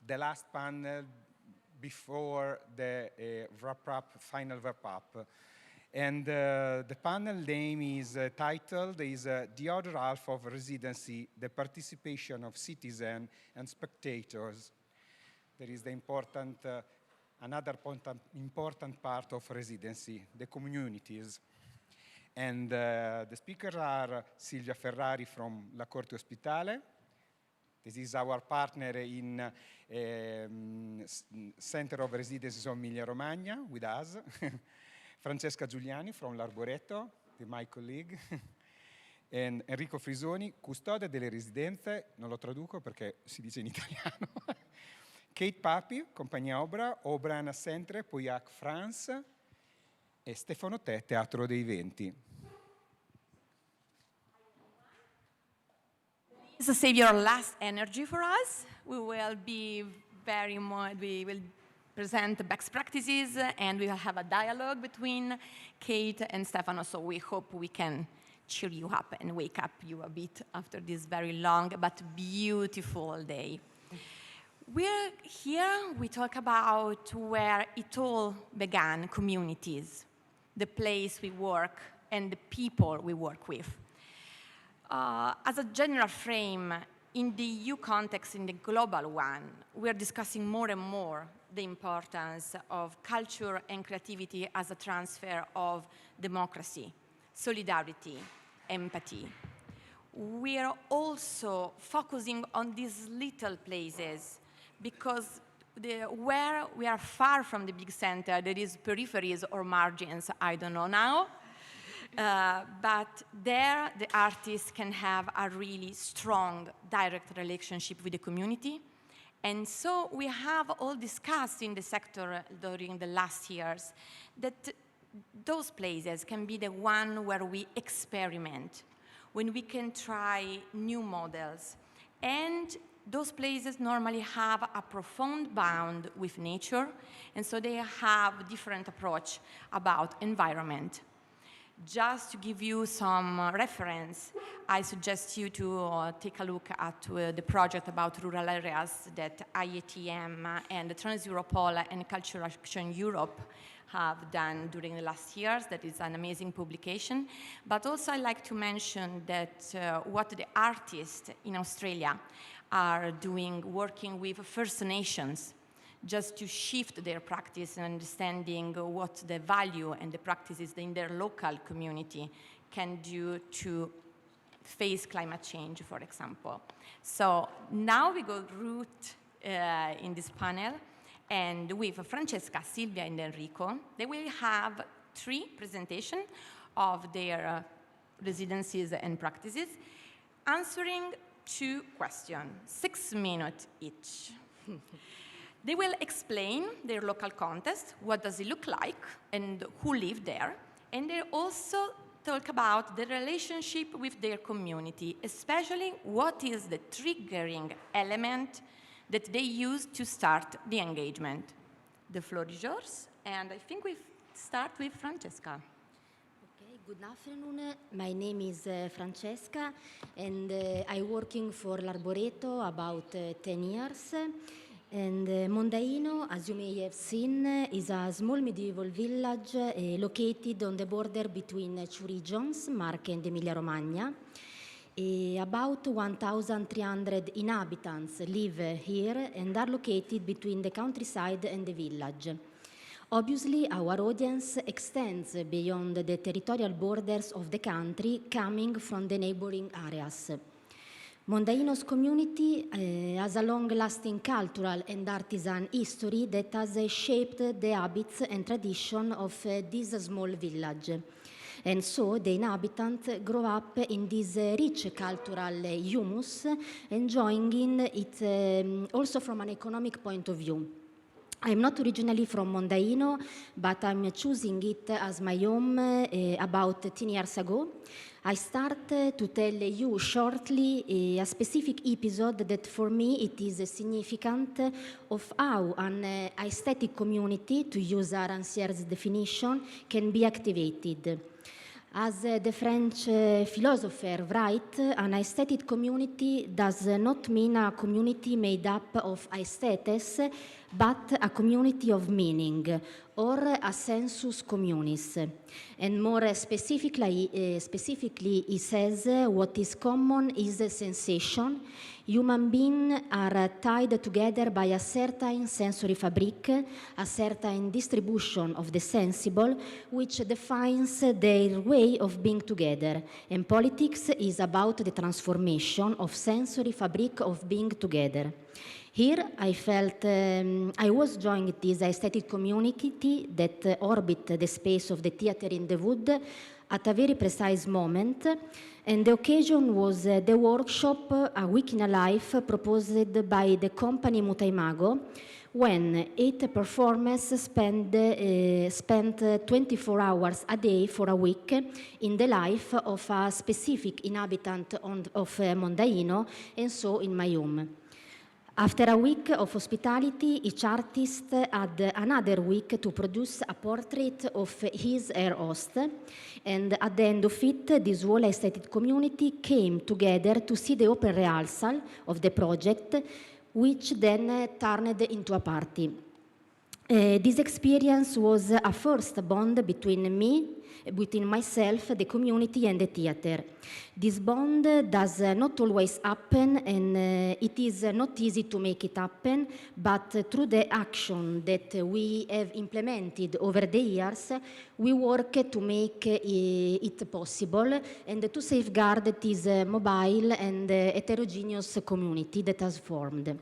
the last panel before the final wrap-up. And the panel name is titled The Other Half of Residency, the Participation of Citizens and Spectators. There is the another important part of residency, the communities. And the speakers are Silvia Ferrari from La Corte Ospitale. This is our partner in Center of Residencies of Emilia-Romagna with us. Francesca Giuliani from l'Arboreto, my colleague. And Enrico Frisoni, custode delle residenze, non lo traduco perché si dice in italiano. Kate Papi, compagnia Obra Centre, Pauillac France, e Stefano Te, Teatro dei Venti. To save your last energy for us, we will present the best practices and we will have a dialogue between Kate and Stefano, so we hope we can cheer you up and wake up you a bit after this very long but beautiful day. We're here, we talk about where it all began, communities, the place we work and the people we work with. As a general frame, in the EU context, in the global one, we're discussing more and more the importance of culture and creativity as a transfer of democracy, solidarity, empathy. We are also focusing on these little places because where we are far from the big center, there is peripheries or margins, I don't know now. But there, the artists can have a really strong direct relationship with the community. And so we have all discussed in the sector during the last years that those places can be the one where we experiment, when we can try new models. And those places normally have a profound bond with nature, and so they have a different approach about environment. Just to give you some reference, I suggest you to take a look at the project about rural areas that IATM and Trans-Europol and Cultural Action Europe have done during the last years. That is an amazing publication. But also I'd like to mention that what the artists in Australia are doing, working with First Nations, just to shift their practice and understanding what the value and the practices in their local community can do to face climate change, for example. So now we go root in this panel, and with Francesca, Silvia, and Enrico, they will have 3 presentations of their residencies and practices, answering 2 questions, 6 minutes each. They will explain their local context, what does it look like, and who live there. And they also talk about the relationship with their community, especially what is the triggering element that they use to start the engagement. The floor is yours, and I think we start with Francesca. Okay, good afternoon. My name is Francesca, and I'm working for l'Arboreto about 10 years. And Mondaino, as you may have seen, is a small medieval village located on the border between 2 regions, Marche and Emilia-Romagna. About 1,300 inhabitants live here and are located between the countryside and the village. Obviously, our audience extends beyond the territorial borders of the country, coming from the neighboring areas. Mondaino's community has a long-lasting cultural and artisan history that has shaped the habits and tradition of this small village. And so the inhabitants grow up in this rich cultural humus, enjoying it also from an economic point of view. I'm not originally from Mondaino, but I'm choosing it as my home about 10 years ago. I start to tell you shortly a specific episode that for me it is significant of how an aesthetic community, to use Arancier's definition, can be activated. As the French philosopher writes, an aesthetic community does not mean a community made up of aesthetes, but a community of meaning, or a sensus communis. And more specifically, he says what is common is a sensation. Human beings are tied together by a certain sensory fabric, a certain distribution of the sensible, which defines their way of being together. And politics is about the transformation of sensory fabric of being together. Here, I felt I was joining this aesthetic community that orbit the space of the theater in the wood at a very precise moment, and the occasion was the workshop A Week in a Life proposed by the company Mutaimago, when 8 performers spent 24 hours a day for a week in the life of a specific inhabitant of Mondaino, and so in my home. After a week of hospitality, each artist had another week to produce a portrait of his or her host, and at the end of it, this whole aesthetic community came together to see the open rehearsal of the project, which then turned into a party. This experience was a first bond between myself, the community, and the theater. This bond does not always happen, and it is not easy to make it happen, but through the action that we have implemented over the years, we work to make it possible and to safeguard this mobile and heterogeneous community that has formed.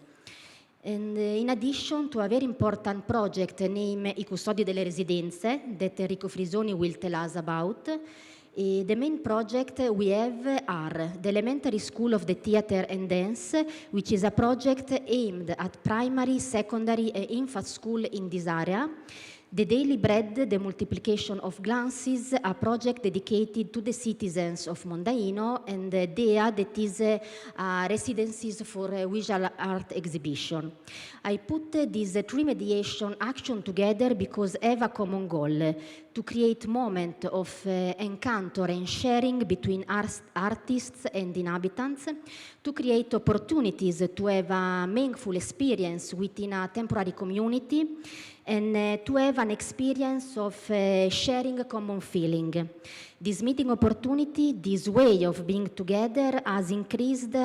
And in addition to a very important project named I Custodi delle Residenze, that Enrico Frisoni will tell us about, the main project we have are the Elementary School of the Theater and Dance, which is a project aimed at primary, secondary, and infant school in this area. The Daily Bread, the Multiplication of Glances, a project dedicated to the citizens of Mondaino, and DEA, that is Residencies for Visual Art Exhibition. I put these 3 mediation action together because I have a common goal, to create moment of encounter and sharing between artists and inhabitants, to create opportunities to have a meaningful experience within a temporary community, and to have an experience of sharing a common feeling. This meeting opportunity, this way of being together, has increased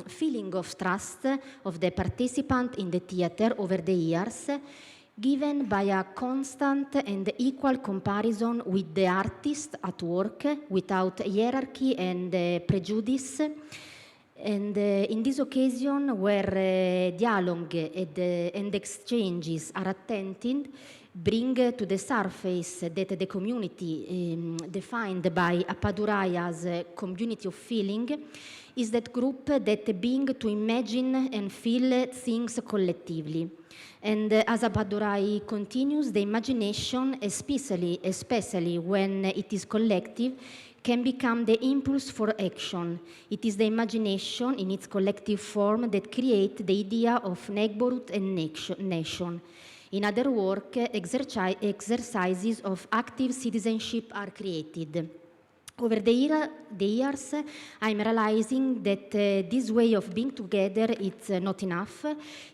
feeling of trust of the participant in the theater over the years, given by a constant and equal comparison with the artist at work, without hierarchy and prejudice. And in this occasion, where dialogue and exchanges are attended, bring to the surface that the community defined by Appadurai as a community of feeling is that group that being to imagine and feel things collectively. And as Appadurai continues, the imagination, especially when it is collective, can become the impulse for action. It is the imagination in its collective form that creates the idea of neighborhood and nation. In other words, exercises of active citizenship are created. Over the years, I'm realizing that this way of being together is not enough.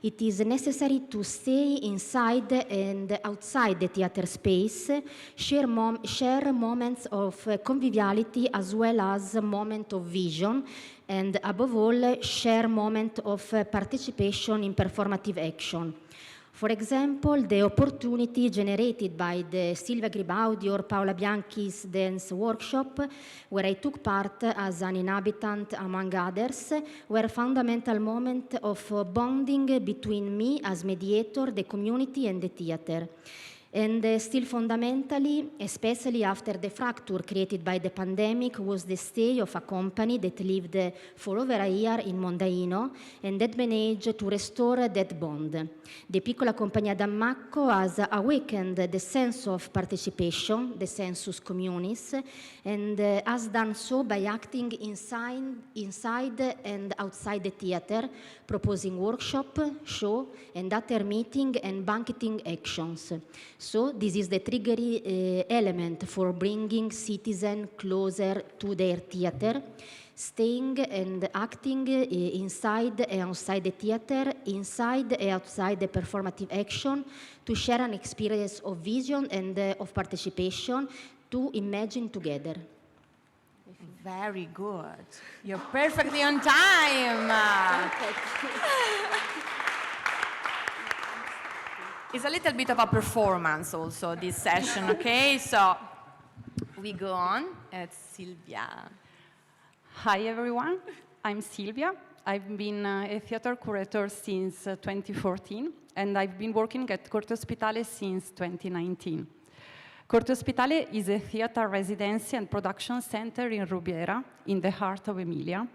It is necessary to stay inside and outside the theater space, share moments of conviviality as well as moments of vision, and above all, share moments of participation in performative action. For example, the opportunity generated by the Silvia Gribaudi or Paola Bianchi's dance workshop, where I took part as an inhabitant among others, were a fundamental moment of bonding between me as mediator, the community, and the theater. And still fundamentally, especially after the fracture created by the pandemic, was the stay of a company that lived for over a year in Mondaino and that managed to restore that bond. The Piccola Compagnia d'Ammacco has awakened the sense of participation, the sensus communis, and has done so by acting inside and outside the theater, proposing workshop, show, and other meeting and banqueting actions. So this is the triggering element for bringing citizens closer to their theater, staying and acting inside and outside the theater, inside and outside the performative action, to share an experience of vision and of participation, to imagine together. Very good. You're perfectly on time. It's a little bit of a performance also, this session, okay? So we go on. It's Silvia. Hi, everyone. I'm Silvia. I've been a theater curator since 2014, and I've been working at Corte Ospitale since 2019. Corte Ospitale is a theater residency and production center in Rubiera, in the heart of Emilia.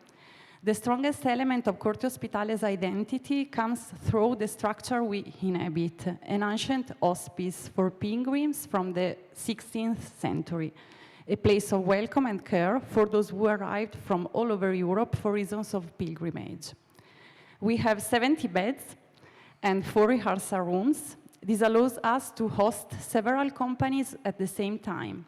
The strongest element of Corte Ospitale's identity comes through the structure we inhabit, an ancient hospice for pilgrims from the 16th century, a place of welcome and care for those who arrived from all over Europe for reasons of pilgrimage. We have 70 beds and 4 rehearsal rooms. This allows us to host several companies at the same time.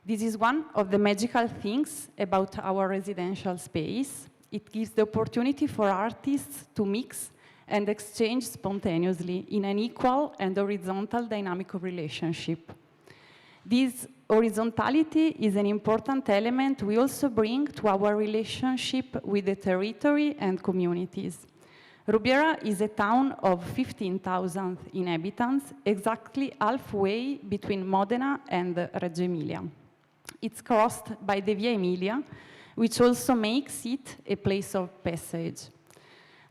This is one of the magical things about our residential space. It gives the opportunity for artists to mix and exchange spontaneously in an equal and horizontal dynamic of relationship. This horizontality is an important element we also bring to our relationship with the territory and communities. Rubiera is a town of 15,000 inhabitants, exactly halfway between Modena and Reggio Emilia. It's crossed by the Via Emilia, which also makes it a place of passage.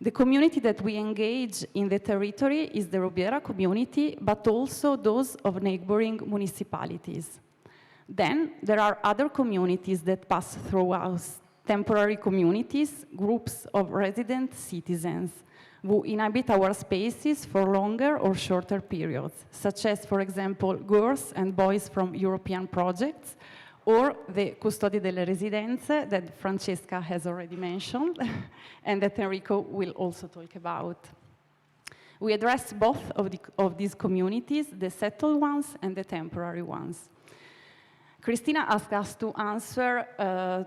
The community that we engage in the territory is the Rubiera community, but also those of neighboring municipalities. Then there are other communities that pass through us, temporary communities, groups of resident citizens who inhabit our spaces for longer or shorter periods, such as, for example, girls and boys from European projects, or the Custodi delle Residenze that Francesca has already mentioned, and that Enrico will also talk about. We address both of these communities, the settled ones and the temporary ones. Christina asked us to answer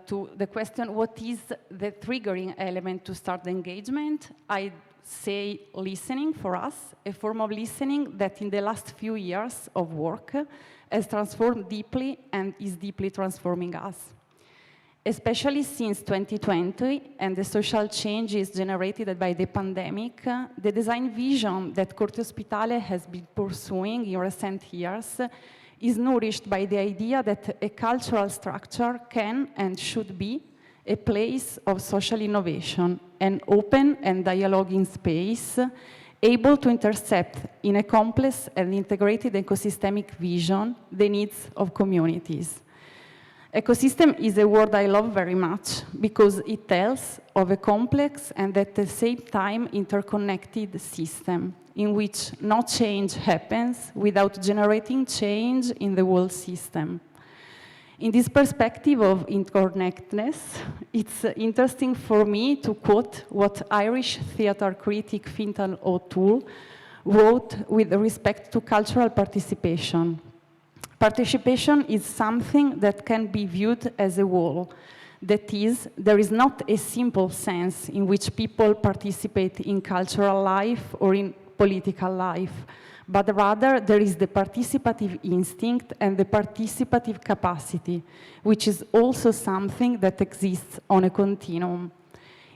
to the question, what is the triggering element to start the engagement? I say listening for us, a form of listening that in the last few years of work has transformed deeply and is deeply transforming us. Especially since 2020 and the social changes generated by the pandemic, the design vision that Corte Ospitale has been pursuing in recent years is nourished by the idea that a cultural structure can and should be a place of social innovation, an open and dialoguing space, able to intercept in a complex and integrated ecosystemic vision the needs of communities. Ecosystem is a word I love very much because it tells of a complex and at the same time interconnected system in which no change happens without generating change in the whole system. In this perspective of interconnectedness, it's interesting for me to quote what Irish theatre critic Fintan O'Toole wrote with respect to cultural participation. Participation is something that can be viewed as a whole. That is, there is not a simple sense in which people participate in cultural life or in political life, but rather there is the participative instinct and the participative capacity, which is also something that exists on a continuum.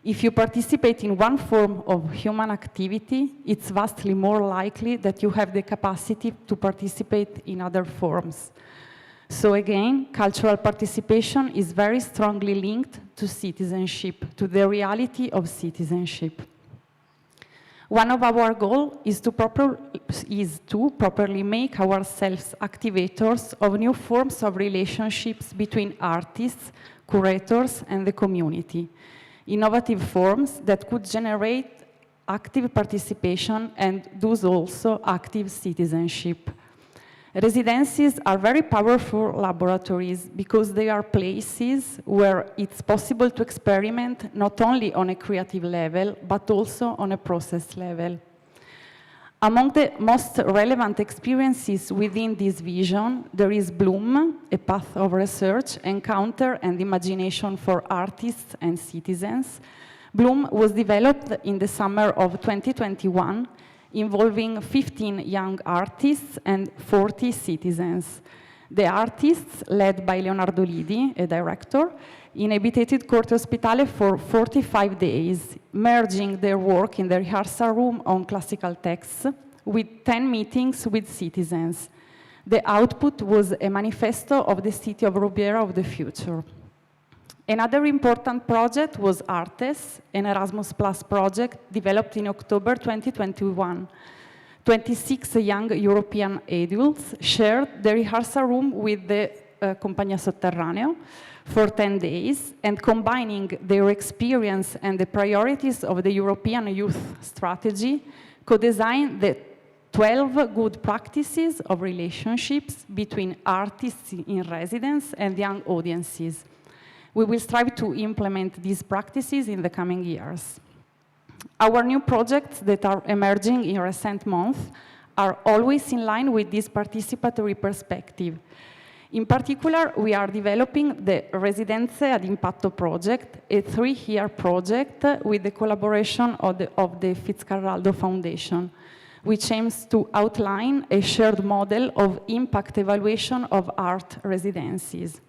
If you participate in one form of human activity, it's vastly more likely that you have the capacity to participate in other forms. So again, cultural participation is very strongly linked to citizenship, to the reality of citizenship. One of our goals is to properly make ourselves activators of new forms of relationships between artists, curators, and the community. Innovative forms that could generate active participation and thus also active citizenship. Residencies are very powerful laboratories because they are places where it's possible to experiment not only on a creative level, but also on a process level. Among the most relevant experiences within this vision, there is Bloom, a path of research, encounter, and imagination for artists and citizens. Bloom was developed in the summer of 2021, involving 15 young artists and 40 citizens. The artists, led by Leonardo Lidi, a director, inhabited Corte Ospitale for 45 days, merging their work in the rehearsal room on classical texts with 10 meetings with citizens. The output was a manifesto of the city of Rubiera of the future. Another important project was Artes, an Erasmus Plus project developed in October 2021. 26 young European adults shared the rehearsal room with the Compagnia Sotterraneo for 10 days, and combining their experience and the priorities of the European Youth Strategy, co-designed the 12 good practices of relationships between artists in residence and young audiences. We will strive to implement these practices in the coming years. Our new projects that are emerging in recent months are always in line with this participatory perspective. In particular, we are developing the Residenze ad Impatto project, a 3-year project with the collaboration of the Fitzcarraldo Foundation, which aims to outline a shared model of impact evaluation of art residencies.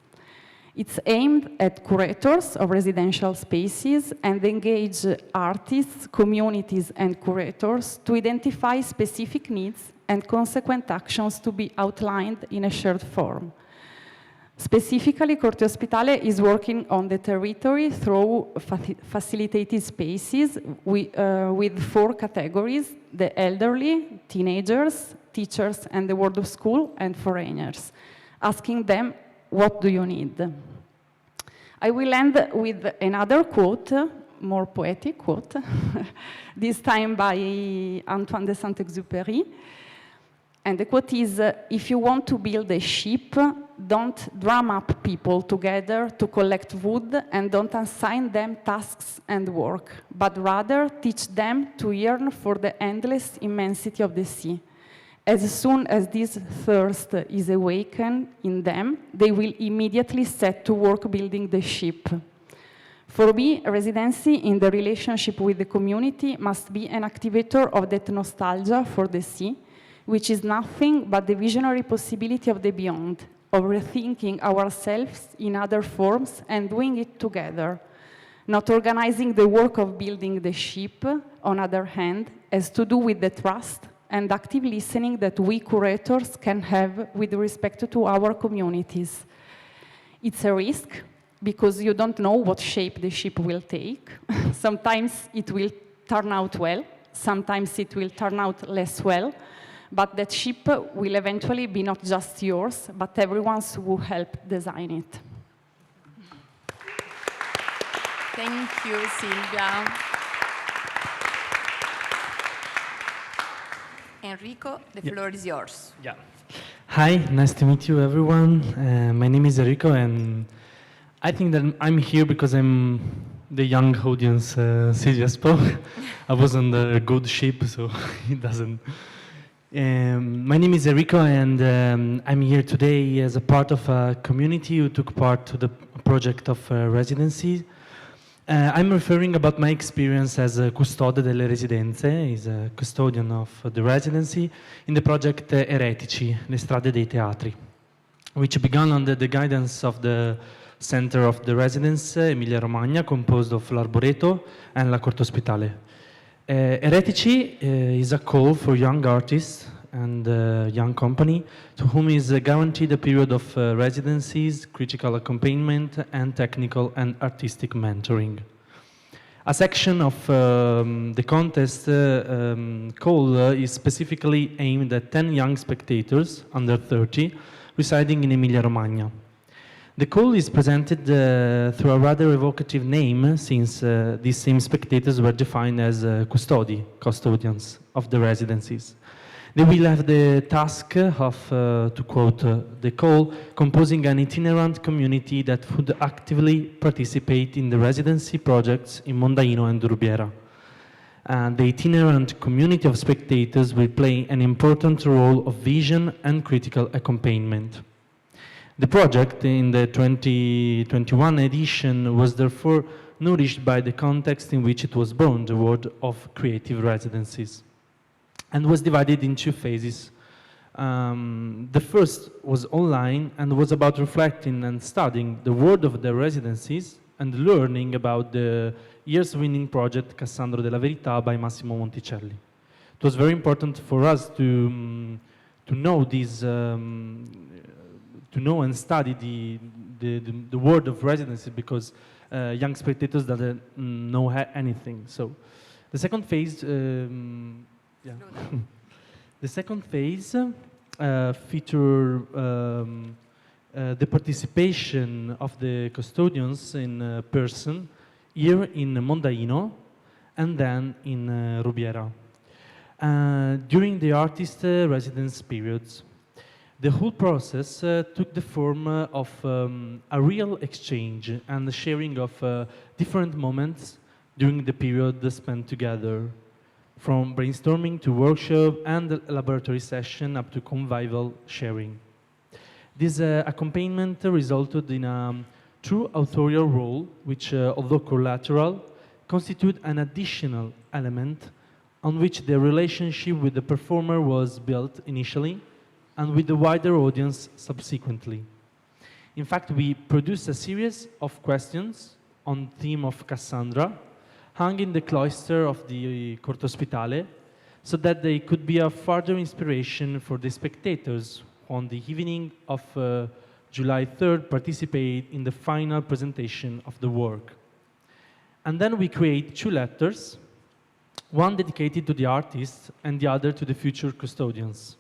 It's aimed at curators of residential spaces and engage artists, communities, and curators to identify specific needs and consequent actions to be outlined in a shared form. Specifically, Corte Ospitale is working on the territory through facilitated spaces with 4 categories: the elderly, teenagers, teachers, and the world of school, and foreigners, asking them, what do you need? I will end with another quote, more poetic quote, this time by Antoine de Saint-Exupéry. And the quote is, if you want to build a ship, don't drum up people together to collect wood and don't assign them tasks and work, but rather teach them to yearn for the endless immensity of the sea. As soon as this thirst is awakened in them, they will immediately set to work building the ship. For me, residency in the relationship with the community must be an activator of that nostalgia for the sea, which is nothing but the visionary possibility of the beyond, of rethinking ourselves in other forms and doing it together. Not organizing the work of building the ship, on other hand, has to do with the trust and active listening that we curators can have with respect to our communities. It's a risk, because you don't know what shape the ship will take. Sometimes it will turn out well, sometimes it will turn out less well, but that ship will eventually be not just yours, but everyone's who helped design it. Thank you, Silvia. Enrico, the floor is yours. Yeah. Hi, nice to meet you, everyone. My name is Enrico, and I think that I'm here because I'm the young audience Silvia spoke. I was on the good ship, so it doesn't. My name is Enrico, and I'm here today as a part of a community who took part to the project of residency. I'm referring about my experience as a custode delle residenze, is a custodian of the residency, in the project Eretici, le strade dei teatri, which began under the guidance of the Center of the Residence, Emilia-Romagna, composed of l'Arboreto and la Corte Ospitale. Eretici is a call for young artists and young company to whom is guaranteed a period of residencies, critical accompaniment, and technical and artistic mentoring. A section of the contest call is specifically aimed at 10 young spectators under 30 residing in Emilia-Romagna. The call is presented through a rather evocative name, since these same spectators were defined as custodians of the residencies. They will have the task of, to quote the call, composing an itinerant community that would actively participate in the residency projects in Mondaino and Rubiera. The itinerant community of spectators will play an important role of vision and critical accompaniment. The project in the 2021 edition was therefore nourished by the context in which it was born, the world of creative residencies, and was divided in two phases. The first was online and was about reflecting and studying the world of the residencies and learning about the year's winning project Cassandro della Verità by Massimo Monticelli. It was very important for us to know these, to know and study the world of residency, because young spectators doesn't know anything. So the second phase, yeah. The second phase featured the participation of the custodians in person here in Mondaino and then in Rubiera during the artist residence periods. The whole process took the form of a real exchange and the sharing of different moments during the period spent together, from brainstorming to workshop and laboratory session up to convivial sharing. This accompaniment resulted in a true authorial role, which, although collateral, constituted an additional element on which the relationship with the performer was built initially and with the wider audience subsequently. In fact, we produced a series of questions on theme of Cassandra, hung in the cloister of the Corte Ospitale, so that they could be a further inspiration for the spectators who on the evening of July 3rd participate in the final presentation of the work. And then we create two letters, one dedicated to the artists and the other to the future custodians.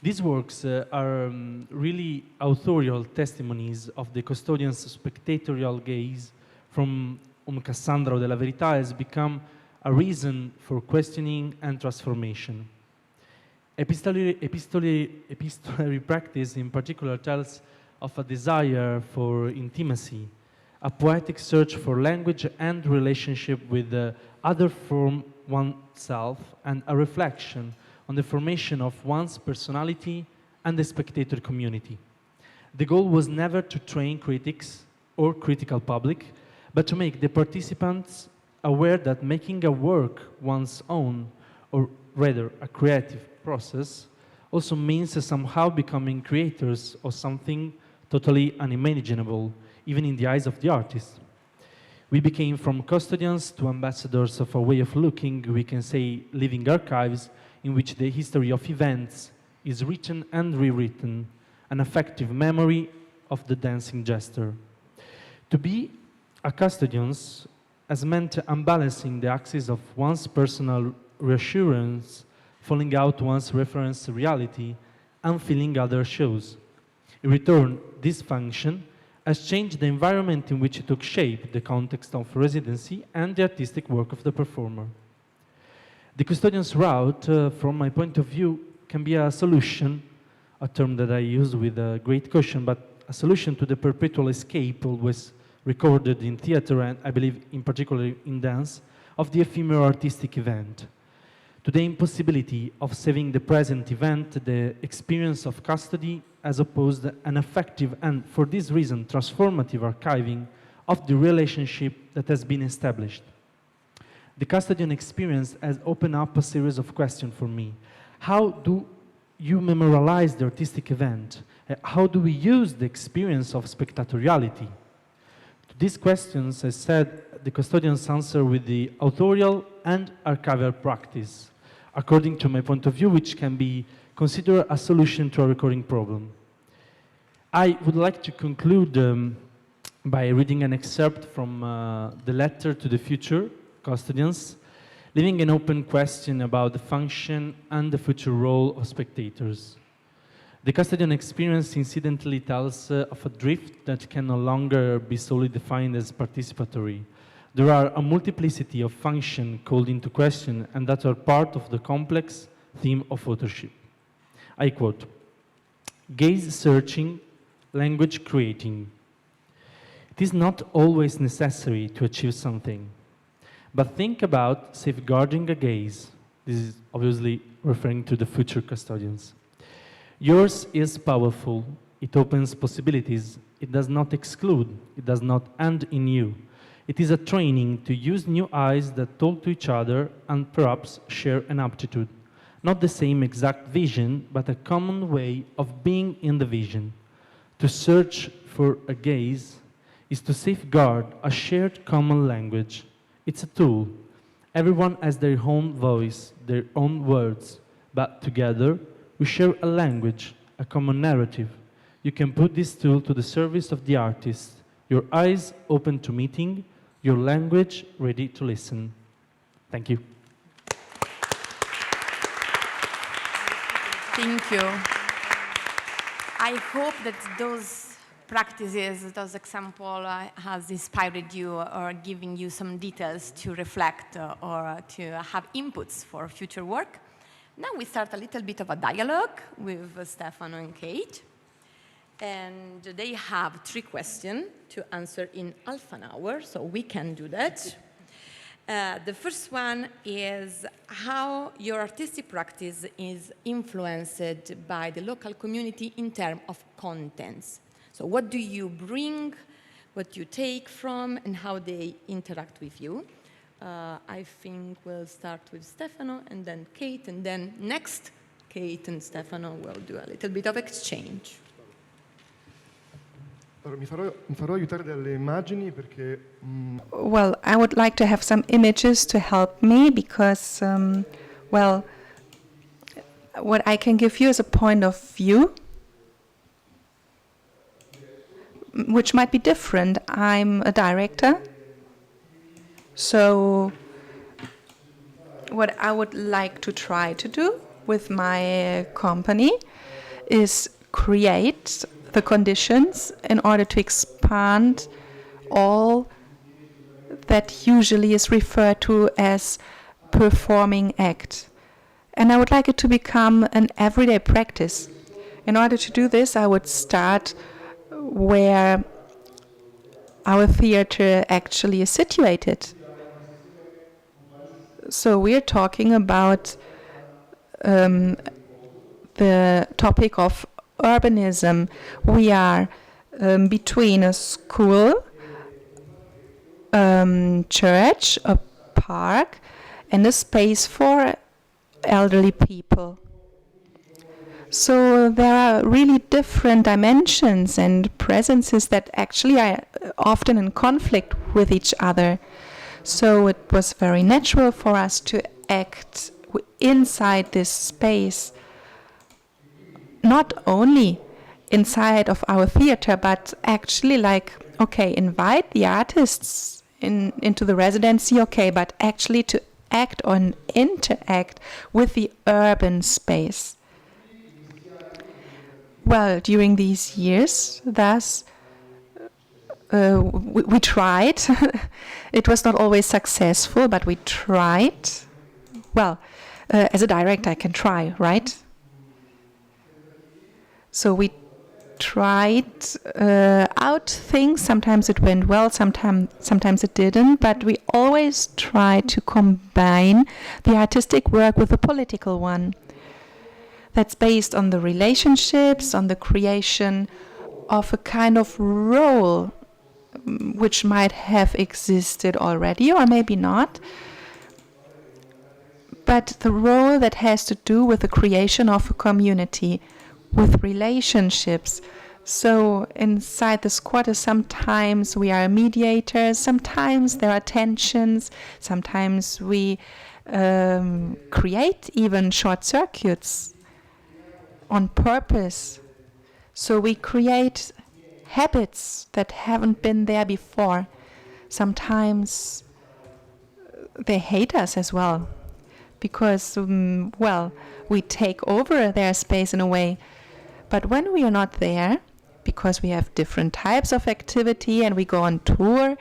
These works are really authorial testimonies of the custodian's spectatorial gaze from Cassandra della Verità has become a reason for questioning and transformation. Epistolary practice in particular tells of a desire for intimacy, a poetic search for language and relationship with the other from oneself, and a reflection on the formation of one's personality and the spectator community. The goal was never to train critics or critical public, but to make the participants aware that making a work one's own, or rather a creative process, also means somehow becoming creators of something totally unimaginable, even in the eyes of the artist. We became from custodians to ambassadors of a way of looking, we can say living archives, in which the history of events is written and rewritten, an affective memory of the dancing gesture. To be a custodians has meant unbalancing the axis of one's personal reassurance, falling out one's reference reality, and filling other shows. In return, this function has changed the environment in which it took shape, the context of residency, and the artistic work of the performer. The custodian's route, from my point of view, can be a solution, a term that I use with great caution, but a solution to the perpetual escape always recorded in theater, and I believe in particular in dance, of the ephemeral artistic event. To the impossibility of saving the present event, the experience of custody as opposed an effective and, for this reason, transformative archiving of the relationship that has been established. The custodian experience has opened up a series of questions for me. How do you memorialize the artistic event? How do we use the experience of spectatoriality? To these questions, I said, the custodians answer with the authorial and archival practice, according to my point of view, which can be considered a solution to a recurring problem. I would like to conclude by reading an excerpt from the letter to the future custodians, leaving an open question about the function and the future role of spectators. The custodian experience incidentally tells of a drift that can no longer be solely defined as participatory. There are a multiplicity of functions called into question and that are part of the complex theme of authorship. I quote, "Gaze searching, language creating. It is not always necessary to achieve something, But think about safeguarding a gaze. This is obviously referring to the future custodians. Yours is powerful. It opens possibilities. It does not exclude. It does not end in you. It is a training to use new eyes that talk to each other and perhaps share an aptitude. Not the same exact vision, but a common way of being in the vision. To search for a gaze is to safeguard a shared common language. It's a tool. Everyone has their own voice, their own words, but together we share a language, a common narrative. You can put this tool to the service of the artist, your eyes open to meeting, your language ready to listen. Thank you. Thank you. I hope that those practices, those examples has inspired you or giving you some details to reflect or to have inputs for future work. Now we start a little bit of a dialogue with Stefano and Kate. And they have 3 questions to answer in half an hour, so we can do that. The first one is how your artistic practice is influenced by the local community in terms of contents. So what do you bring, what you take from, and how they interact with you? I think we'll start with Stefano, and then Kate, and then next, Kate and Stefano will do a little bit of exchange. Mi farò aiutare dalle immagini perché... Well, I would like to have some images to help me because, well, what I can give you is a point of view which might be different. I'm a director, so what I would like to try to do with my company is create the conditions in order to expand all that usually is referred to as performing act. And I would like it to become an everyday practice. In order to do this, I would start where our theater actually is situated. So we're talking about the topic of urbanism. We are between a school, church, a park, and a space for elderly people. So there are really different dimensions and presences that actually are often in conflict with each other. So it was very natural for us to act inside this space, not only inside of our theater, but actually like, okay, invite the artists into the residency, okay, but actually to act or interact with the urban space. Well, during these years, thus, we tried. It was not always successful, but we tried. Well, as a director, I can try, right? So we tried out things. Sometimes it went well, sometimes it didn't, but we always tried to combine the artistic work with the political one. That's based on the relationships, on the creation of a kind of role which might have existed already or maybe not, but the role that has to do with the creation of a community, with relationships. So inside this quarter, sometimes we are mediators, sometimes there are tensions, sometimes we create even short circuits on purpose. So we create habits that haven't been there before. Sometimes they hate us as well, because, well, we take over their space in a way. But when we are not there, because we have different types of activity and we go on tour,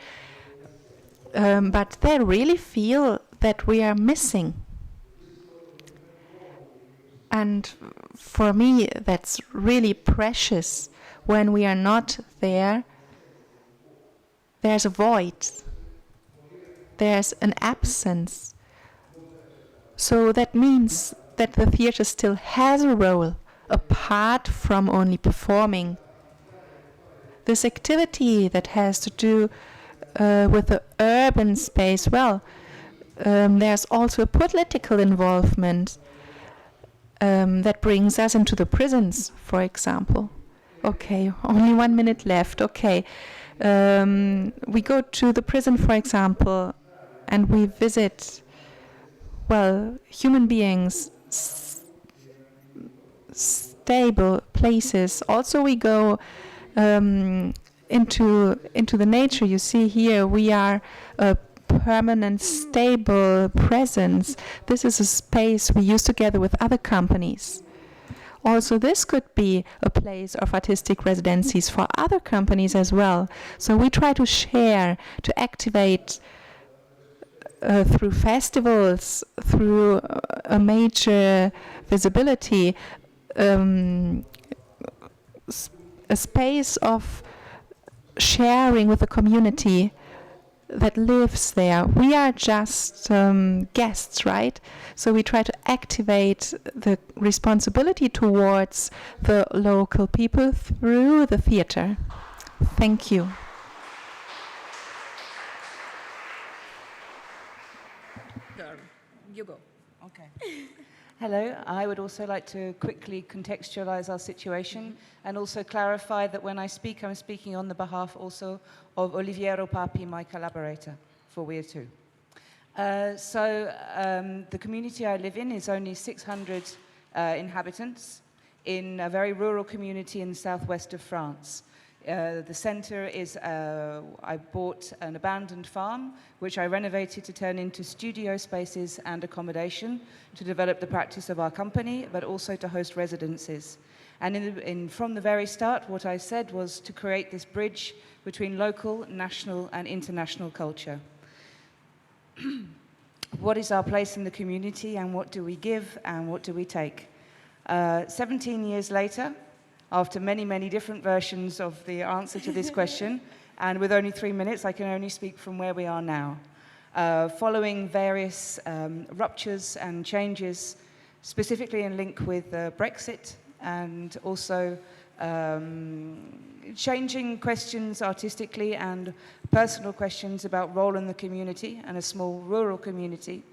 but they really feel that we are missing. And for me, that's really precious. When we are not there, there's a void. there's an absence. So that means that the theater still has a role apart from only performing. This activity that has to do with the urban space, well, there's also a political involvement that brings us into the prisons, for example. Okay, only 1 minute left. Okay. We go to the prison, for example, and we visit, well, human beings, stable places. Also, we go into the nature. You see here, we are a permanent, stable presence. This is a space we use together with other companies. Also, this could be a place of artistic residencies for other companies as well. So we try to share, to activate through festivals, through a major visibility, a space of sharing with the community that lives there. We are just guests, right? So we try to activate the responsibility towards the local people through the theater. Thank you. You go. Okay. Hello, I would also like to quickly contextualize our situation and also clarify that when I speak, I'm speaking on the behalf also of Oliviero Papi, my collaborator for We're Two. The community I live in is only 600 inhabitants in a very rural community in the southwest of France. The center is, I bought an abandoned farm, which I renovated to turn into studio spaces and accommodation to develop the practice of our company, but also to host residencies. And from the very start, what I said was to create this bridge between local, national, and international culture. What is our place in the community, and what do we give, and what do we take? 17 years later, after many, many different versions of the answer to this question, and with only 3 minutes, I can only speak from where we are now. Following various ruptures and changes, specifically in link with Brexit, and also changing questions artistically and personal questions about role in the community and a small rural community.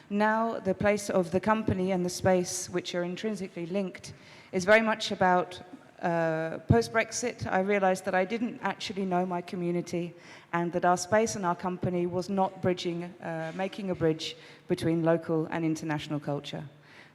Now the place of the company and the space, which are intrinsically linked, is very much about post-Brexit. I realized that I didn't actually know my community and that our space and our company was not bridging, making a bridge between local and international culture.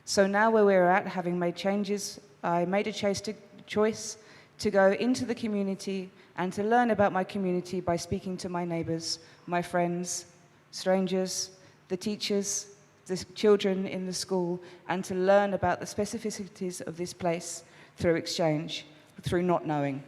So now where we're at, having made changes, I made a choice to go into the community and to learn about my community by speaking to my neighbors, my friends, strangers, the teachers, the children in the school, and to learn about the specificities of this place through exchange, through not knowing.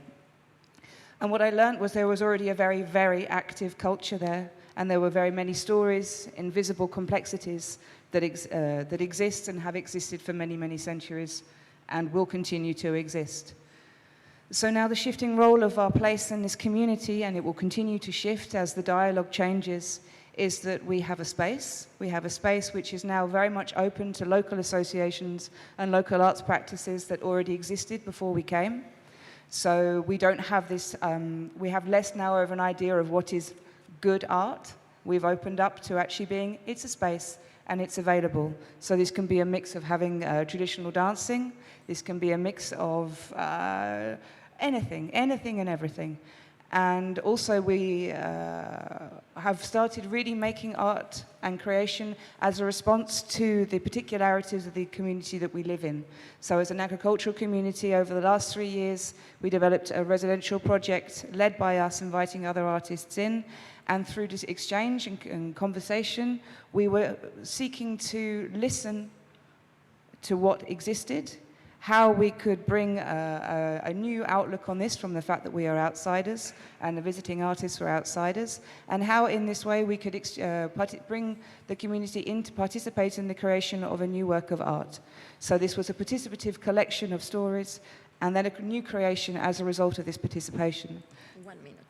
And what I learned was there was already a very, very active culture there, and there were very many stories, invisible complexities that exist and have existed for many, many centuries and will continue to exist. So now the shifting role of our place in this community, and it will continue to shift as the dialogue changes, is that we have a space. We have a space which is now very much open to local associations and local arts practices that already existed before we came. So we don't have this, we have less now of an idea of what is good art. We've opened up to actually being, it's a space and it's available. So this can be a mix of having traditional dancing. This can be a mix of anything and everything. And also we have started really making art and creation as a response to the particularities of the community that we live in. So as an agricultural community, over the last 3 years, we developed a residential project led by us, inviting other artists in. And through this exchange and conversation, we were seeking to listen to what existed, how we could bring a new outlook on this from the fact that we are outsiders and the visiting artists were outsiders, and how in this way we could bring the community in to participate in the creation of a new work of art. So this was a participative collection of stories and then a new creation as a result of this participation. 1 minute.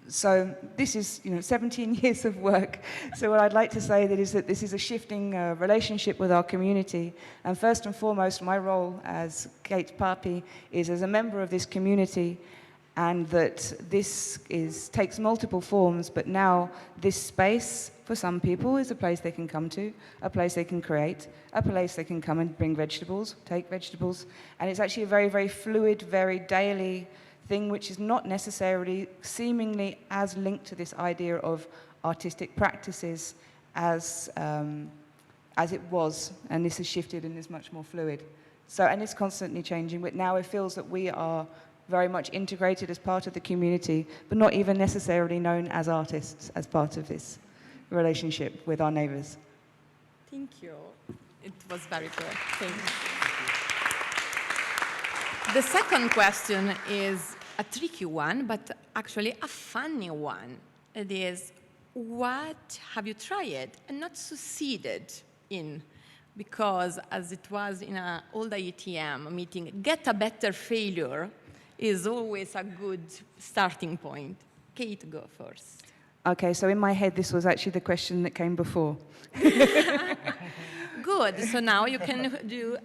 So this is 17 years of work. So what I'd like to say that this is a shifting relationship with our community. And first and foremost, my role as Kate Papi is as a member of this community, and that this takes multiple forms, but now this space for some people is a place they can come to, a place they can create, a place they can come and bring vegetables, take vegetables. And it's actually a very, very fluid, very daily thing, which is not necessarily seemingly as linked to this idea of artistic practices as it was. And this has shifted and is much more fluid. So, and it's constantly changing, but now it feels that we are very much integrated as part of the community, but not even necessarily known as artists as part of this relationship with our neighbors. Thank you. It was very good. Thank you. The second question is a tricky one, but actually a funny one. It is, what have you tried and not succeeded in? Because as it was in an old IETM meeting, get a better failure is always a good starting point. Kate, go first. Okay, so in my head, this was actually the question that came before. Good, so now you can do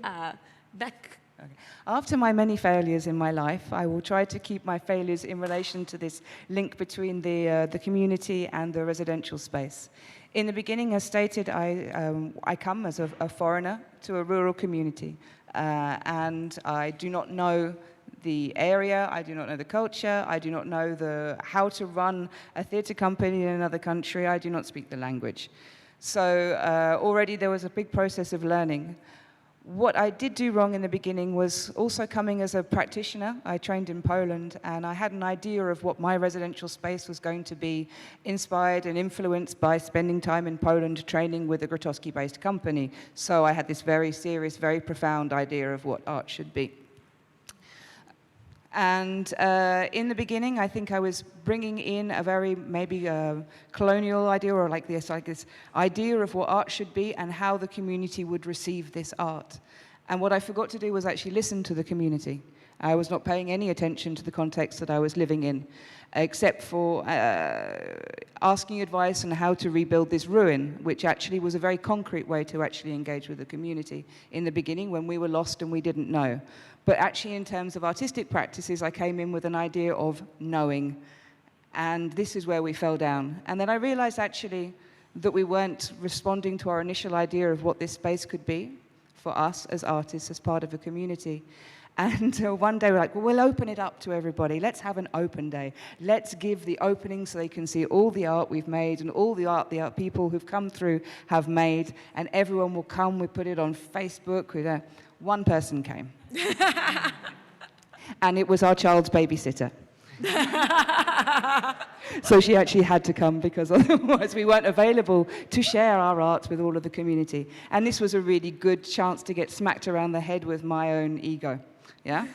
back. Okay. After my many failures in my life, I will try to keep my failures in relation to this link between the community and the residential space. In the beginning, as stated, I come as a foreigner to a rural community, and I do not know the area, I do not know the culture, I do not know how to run a theatre company in another country, I do not speak the language. So already there was a big process of learning. What I did do wrong in the beginning was also coming as a practitioner. I trained in Poland, and I had an idea of what my residential space was going to be, inspired and influenced by spending time in Poland training with a Grotowski-based company. So I had this very serious, very profound idea of what art should be. And in the beginning, I think I was bringing in a very maybe colonial idea, or like this idea of what art should be and how the community would receive this art. And what I forgot to do was actually listen to the community. I was not paying any attention to the context that I was living in, except for asking advice on how to rebuild this ruin, which actually was a very concrete way to actually engage with the community in the beginning when we were lost and we didn't know. But actually, in terms of artistic practices, I came in with an idea of knowing. And this is where we fell down. And then I realized, actually, that we weren't responding to our initial idea of what this space could be for us as artists, as part of a community. And one day we're like, well, we'll open it up to everybody. Let's have an open day. Let's give the opening so they can see all the art we've made and all the art people who've come through have made. And everyone will come. We put it on Facebook. One person came. And it was our child's babysitter. So she actually had to come, because otherwise we weren't available to share our art with all of the community. And this was a really good chance to get smacked around the head with my own ego. Yeah?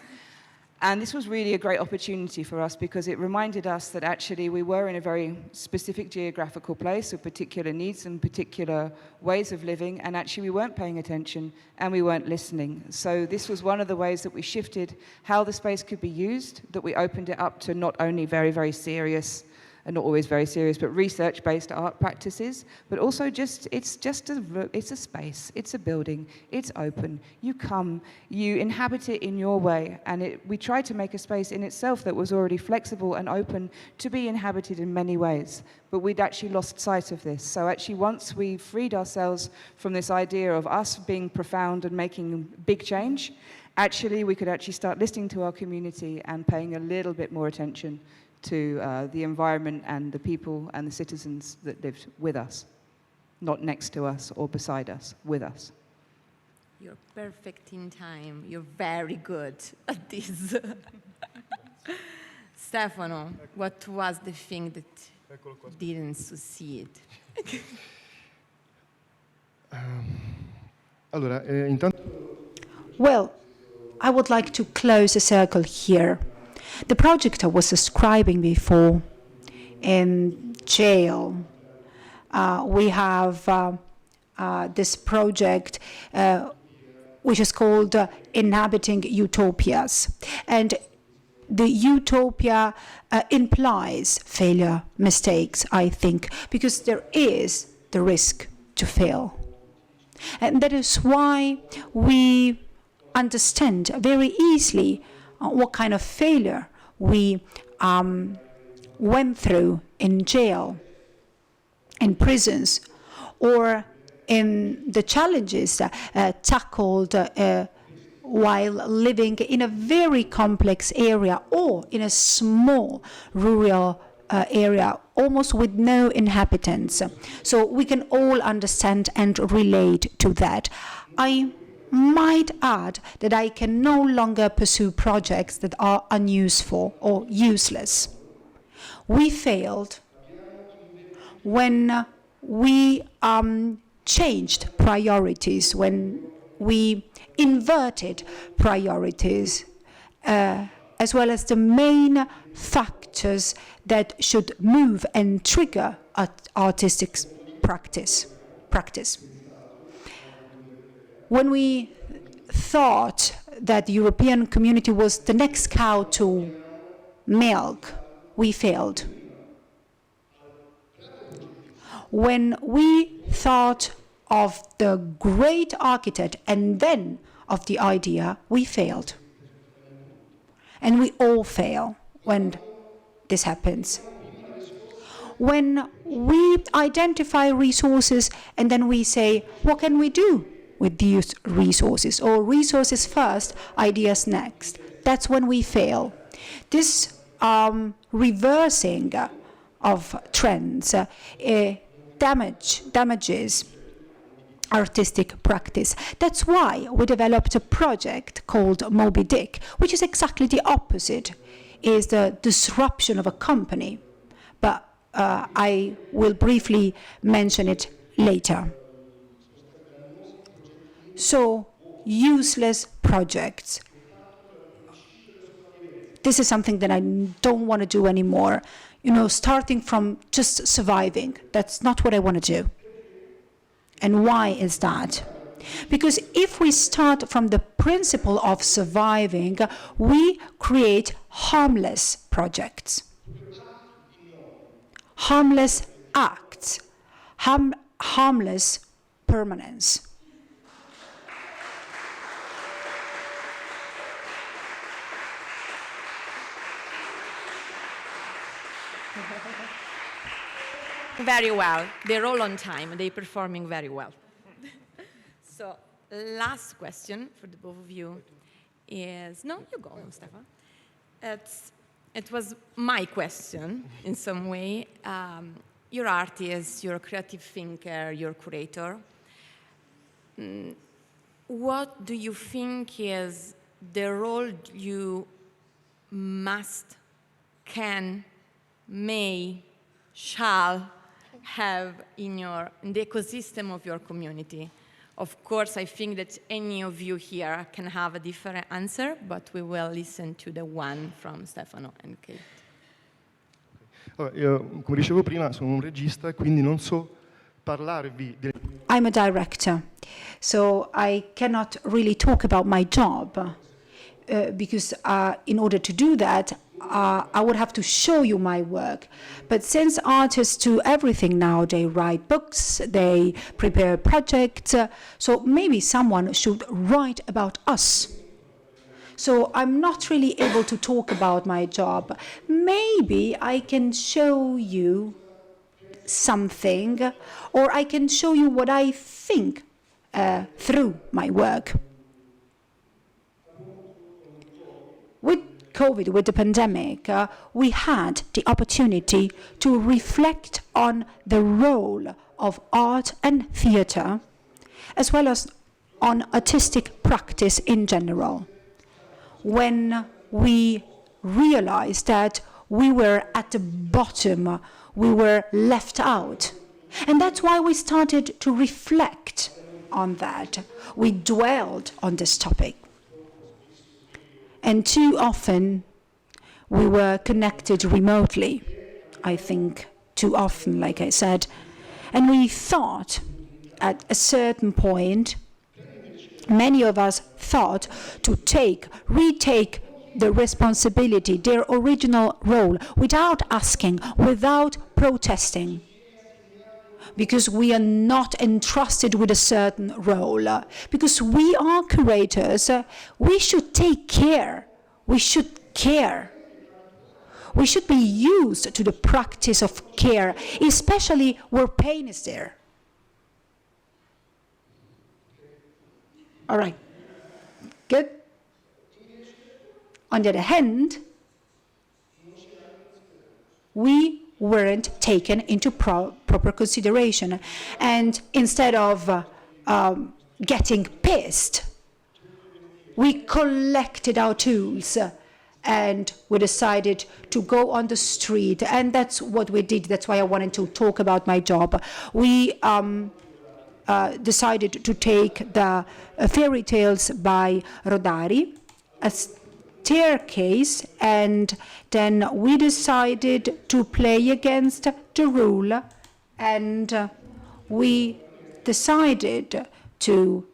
And this was really a great opportunity for us, because it reminded us that actually we were in a very specific geographical place with particular needs and particular ways of living, and actually we weren't paying attention and we weren't listening. So this was one of the ways that we shifted how the space could be used, that we opened it up to not only very, very serious, and not always very serious, but research-based art practices, but also it's a space, it's a building, it's open. You come, you inhabit it in your way, and we tried to make a space in itself that was already flexible and open to be inhabited in many ways, but we'd actually lost sight of this. So actually, once we freed ourselves from this idea of us being profound and making big change, actually we could actually start listening to our community and paying a little bit more attention to the environment and the people and the citizens that lived with us, not next to us or beside us, with us. You're perfect in time. You're very good at this. Stefano, what was the thing that didn't succeed? Well, I would like to close a circle here. The project I was describing before in jail, we have this project which is called Inhabiting Utopias. And the utopia implies failure, mistakes, I think, because there is the risk to fail. And that is why we understand very easily what kind of failure we went through in jail, in prisons, or in the challenges tackled while living in a very complex area or in a small rural area, almost with no inhabitants. So we can all understand and relate to that. I might add that I can no longer pursue projects that are unuseful or useless. We failed when we changed priorities, when we inverted priorities, as well as the main factors that should move and trigger artistic practice. When we thought that the European community was the next cow to milk, we failed. When we thought of the great architect and then of the idea, we failed. And we all fail when this happens. When we identify resources and then we say, what can we do with these resources? Or resources first, ideas next. That's when we fail. This reversing of trends damages artistic practice. That's why we developed a project called Moby Dick, which is exactly the opposite, is the disruption of a company. But I will briefly mention it later. So, useless projects. This is something that I don't want to do anymore. You know, starting from just surviving. That's not what I want to do. And why is that? Because if we start from the principle of surviving, we create harmless projects, harmless acts, harmless permanence. Very well. They're all on time. They're performing very well. So, last question for the both of you is... No, you go, Stefan. It was my question, in some way. You're artist, you're a creative thinker, you're a curator. What do you think is the role you must, can, may, shall have in the ecosystem of your community? Of course, I think that any of you here can have a different answer, but we will listen to the one from Stefano and Kate. Io, come dicevo prima, sono un regista, quindi non so parlarvi del... I'm a director, so I cannot really talk about my job because in order to do that, I would have to show you my work. But since artists do everything now, they write books, they prepare projects, so maybe someone should write about us. So I'm not really able to talk about my job. Maybe I can show you something, or I can show you what I think through my work. With COVID, with the pandemic, we had the opportunity to reflect on the role of art and theatre, as well as on artistic practice in general. When we realized that we were at the bottom, we were left out. And that's why we started to reflect on that. We dwelled on this topic. And too often, we were connected remotely, I think, too often, like I said. And we thought, at a certain point, many of us thought to retake the responsibility, their original role, without asking, without protesting. Because we are not entrusted with a certain role. Because we are curators, we should take care. We should care. We should be used to the practice of care, especially where pain is there. All right. Good. On the other hand, we weren't taken into proper consideration. And instead of getting pissed, we collected our tools and we decided to go on the street. And that's what we did. That's why I wanted to talk about my job. We decided to take the fairy tales by Rodari, a staircase, and then we decided to play against the rule, and we decided to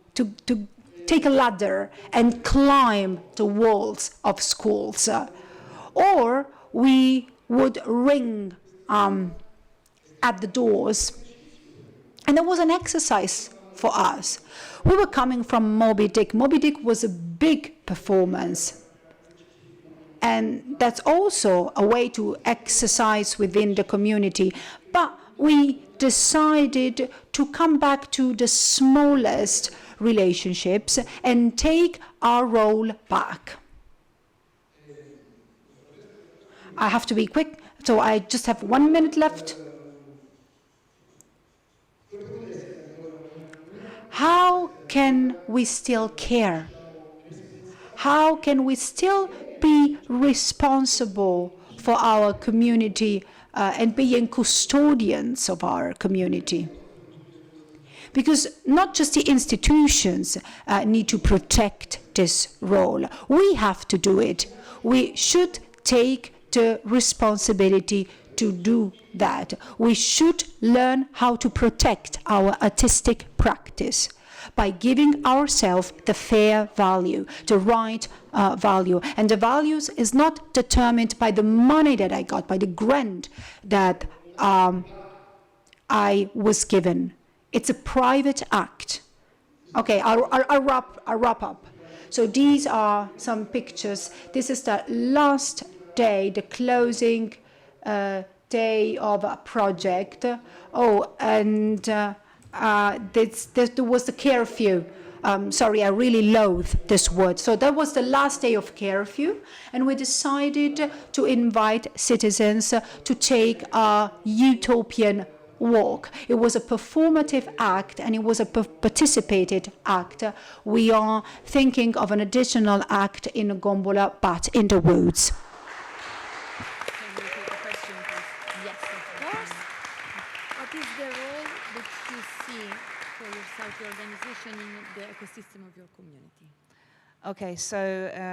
take a ladder and climb the walls of schools. Or we would ring at the doors. And that was an exercise for us. We were coming from Moby Dick. Moby Dick was a big performance. And that's also a way to exercise within the community. But we decided to come back to the smallest relationships and take our role back. I have to be quick, so I just have 1 minute left. How can we still care? How can we still be responsible for our community and being custodians of our community? Because not just the institutions need to protect this role. We have to do it. We should take the responsibility to do that. We should learn how to protect our artistic practice by giving ourselves the fair value, the right value. And the values is not determined by the money that I got, by the grant that I was given. It's a private act. Okay, I'll wrap up. So these are some pictures. This is the last day, the closing day of a project. Oh, and there was the curfew. Sorry, I really loathe this word. So that was the last day of curfew, and we decided to invite citizens to take a utopian walk. It was a performative act, and it was a participated act. We are thinking of an additional act in Gombola, but in the woods. The ecosystem of your community. Okay, so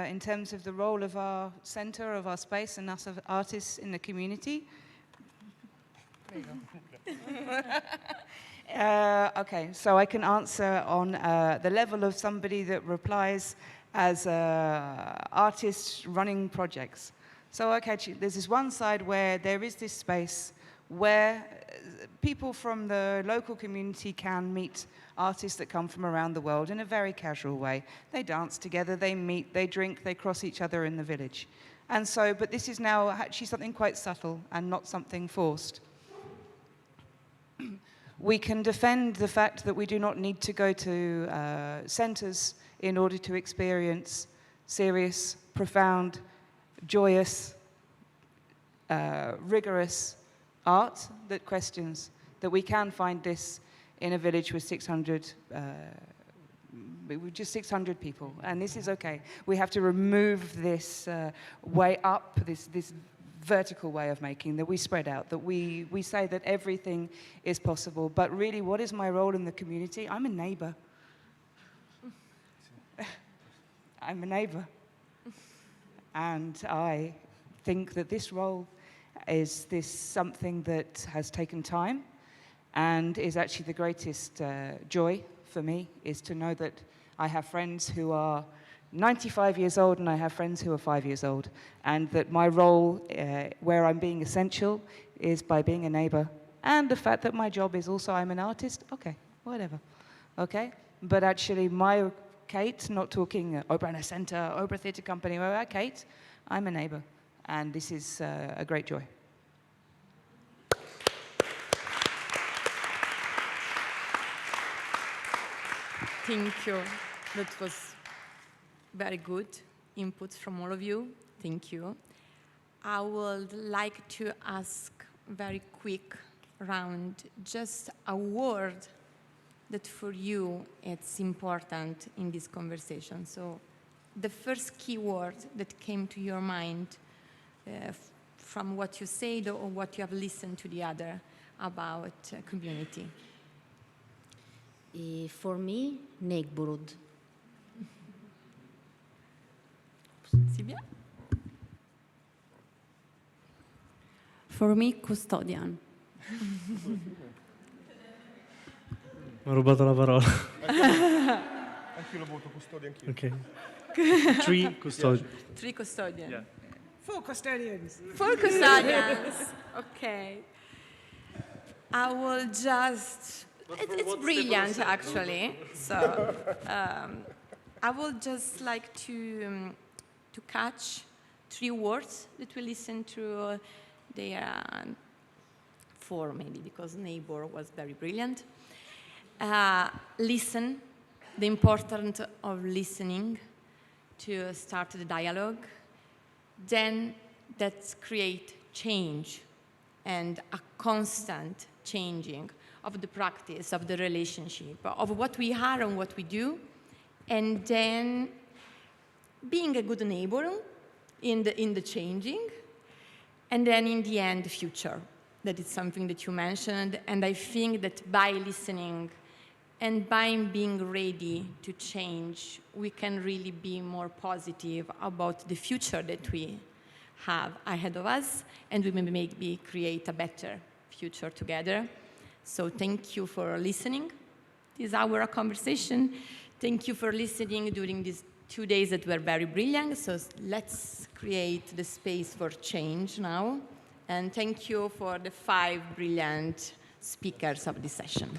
in terms of the role of our center, of our space, and us as artists in the community. Okay, so I can answer on the level of somebody that replies as artists running projects. So okay, there's this one side where there is this space where people from the local community can meet artists that come from around the world in a very casual way. They dance together, they meet, they drink, they cross each other in the village. And so, but this is now actually something quite subtle and not something forced. We can defend the fact that we do not need to go to centers in order to experience serious, profound, joyous, rigorous art that questions, that we can find this in a village with 600, with just 600 people, and this is okay. We have to remove this way up, this vertical way of making, that we spread out, that we say that everything is possible. But really, what is my role in the community? I'm a neighbor. I'm a neighbor. And I think that this role is something that has taken time and is actually the greatest joy for me, is to know that I have friends who are 95 years old and I have friends who are 5 years old, and that my role where I'm being essential is by being a neighbor, and the fact that my job is also I'm an artist, okay, whatever, okay? But actually my Kate, not talking Opera Center, Opera Theatre Company, Kate, I'm a neighbor, and this is a great joy. Thank you. That was very good inputs from all of you. Thank you. I would like to ask very quick round, just a word that for you it's important in this conversation. So the first key word that came to your mind from what you said or what you have listened to the other about community. For me, neighborhood. Silvia? For me, custodian. Mi ha rubato la parola. Anch'io lo voto custode, anch'io. Ok. 3 custodian. 3 custodians. Yeah. 4 custodians. 4 custodians. Okay. I will just. It's brilliant, actually. So I would just like to catch 3 words that we listen to. They are 4 maybe, because neighbor was very brilliant. Listen, the importance of listening to start the dialogue. Then let's create change and a constant changing of the practice, of the relationship, of what we are and what we do, and then being a good neighbor in the changing, and then in the end, the future. That is something that you mentioned, and I think that by listening and by being ready to change, we can really be more positive about the future that we have ahead of us, and we may maybe create a better future together. So thank you for listening. This hour conversation. Thank you for listening during these 2 days that were very brilliant. So let's create the space for change now. And thank you for the 5 brilliant speakers of this session.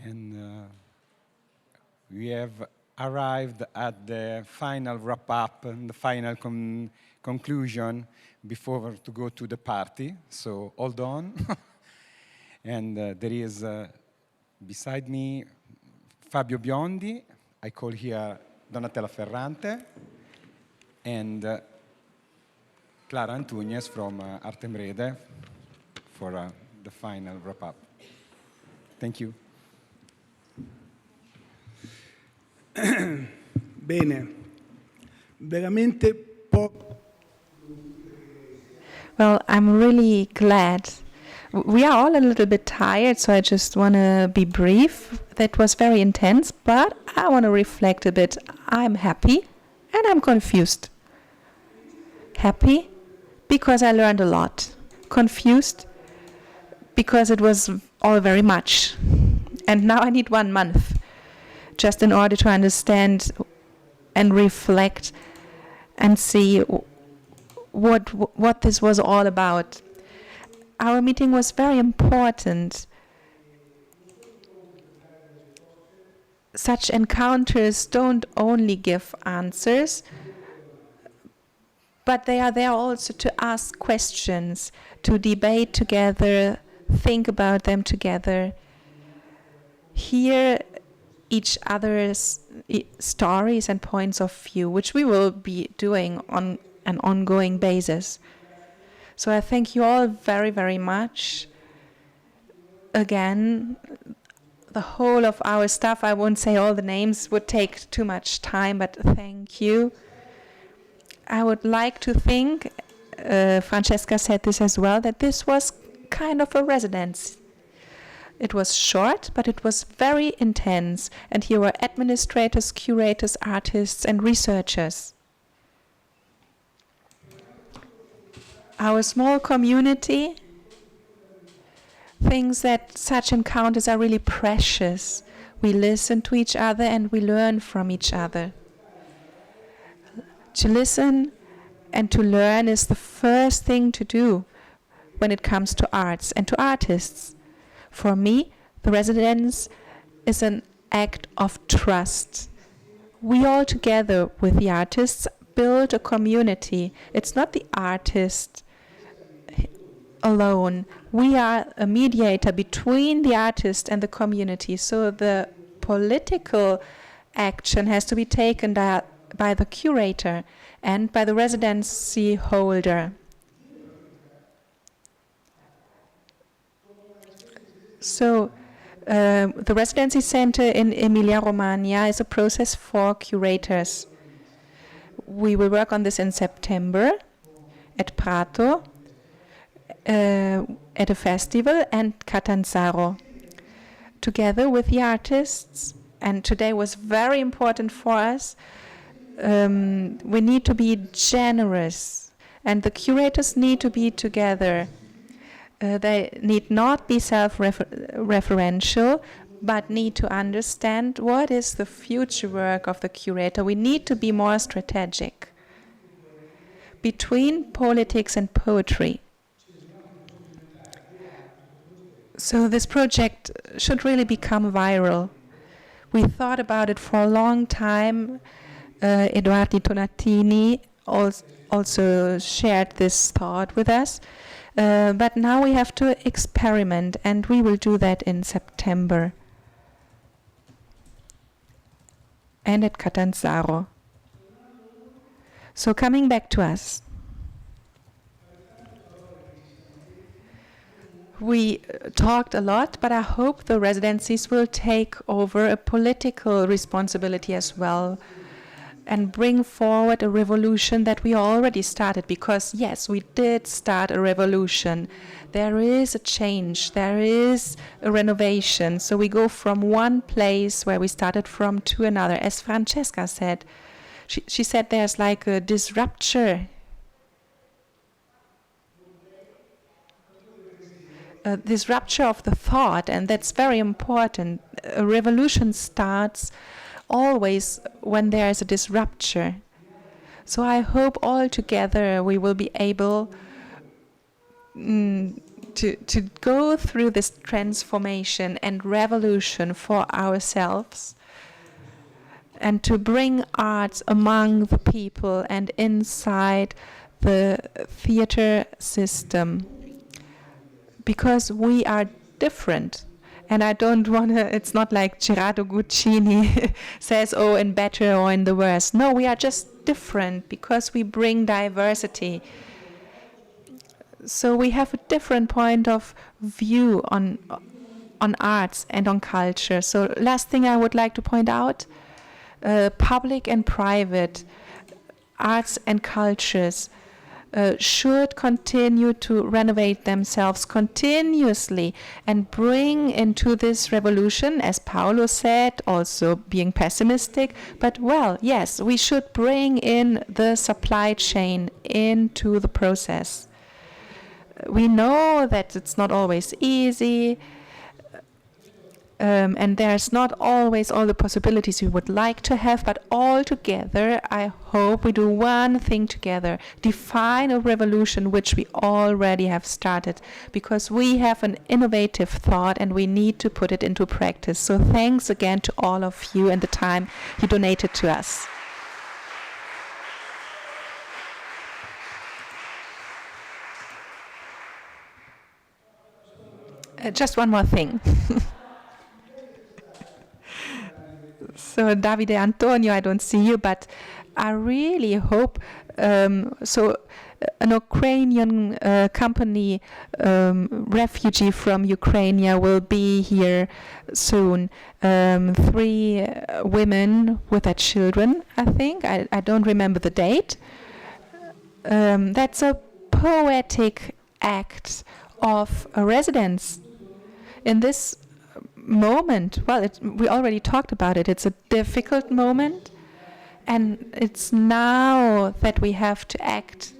And we have arrived at the final wrap-up and the final conclusion before to go to the party. So hold on. And there is beside me Fabio Biondi. I call here Donatella Ferrante and Clara Antunes from Artemrede for the final wrap-up. Thank you. Bene, veramente poco. Well, I'm really glad. We are all a little bit tired, so I just want to be brief. That was very intense, but I want to reflect a bit. I'm happy and I'm confused. Happy because I learned a lot. Confused because it was all very much. And now I need 1 month just in order to understand and reflect and see what this was all about. Our meeting was very important. Such encounters don't only give answers, but they are there also to ask questions, to debate together, think about them together, hear each other's stories and points of view, which we will be doing on an ongoing basis. So I thank you all very, very much. Again, the whole of our staff, I won't say all the names, would take too much time, but thank you. I would like to think, Francesca said this as well, that this was kind of a residence. It was short, but it was very intense, and here were administrators, curators, artists, and researchers. Our small community thinks that such encounters are really precious. We listen to each other and we learn from each other. To listen and to learn is the first thing to do when it comes to arts and to artists. For me, the residence is an act of trust. We all together with the artists build a community. It's not the artist alone. We are a mediator between the artist and the community. So the political action has to be taken by the curator and by the residency holder. So the residency center in Emilia-Romagna is a process for curators. We will work on this in September at Prato, at a festival, and Catanzaro, together with the artists. And today was very important for us. We need to be generous, and the curators need to be together. They need not be self-referential, but need to understand what is the future work of the curator. We need to be more strategic. Between politics and poetry. So this project should really become viral. We thought about it for a long time. Edoardo Tonatini also shared this thought with us. But now we have to experiment, and we will do that in September. And at Catanzaro. So coming back to us. We talked a lot, but I hope the residencies will take over a political responsibility as well and bring forward a revolution that we already started, because yes, we did start a revolution. There is a change, there is a renovation. So we go from one place where we started from to another. As Francesca said, she said there's like a disruption. This rupture of the thought, and that's very important. A revolution starts always when there is a disruption. So I hope all together we will be able to go through this transformation and revolution for ourselves, and to bring arts among the people and inside the theater system. Because we are different. And I don't want to, it's not like Gerardo Guccini says, oh, in better or in the worse. No, we are just different because we bring diversity. So we have a different point of view on arts and on culture. So last thing I would like to point out, public and private arts and cultures should continue to renovate themselves continuously and bring into this revolution, as Paolo said, also being pessimistic, but well, yes, we should bring in the supply chain into the process. We know that it's not always easy, and there's not always all the possibilities we would like to have, but all together, I hope we do one thing together, define a revolution which we already have started, because we have an innovative thought and we need to put it into practice. So thanks again to all of you and the time you donated to us. Just one more thing. So Davide Antonio, I don't see you, but I really hope So an Ukrainian company, refugee from Ukraine, will be here soon. 3 women with their children, I think. I don't remember the date. That's a poetic act of a residence. In this moment, well, we already talked about it. It's a difficult moment. And it's now that we have to act,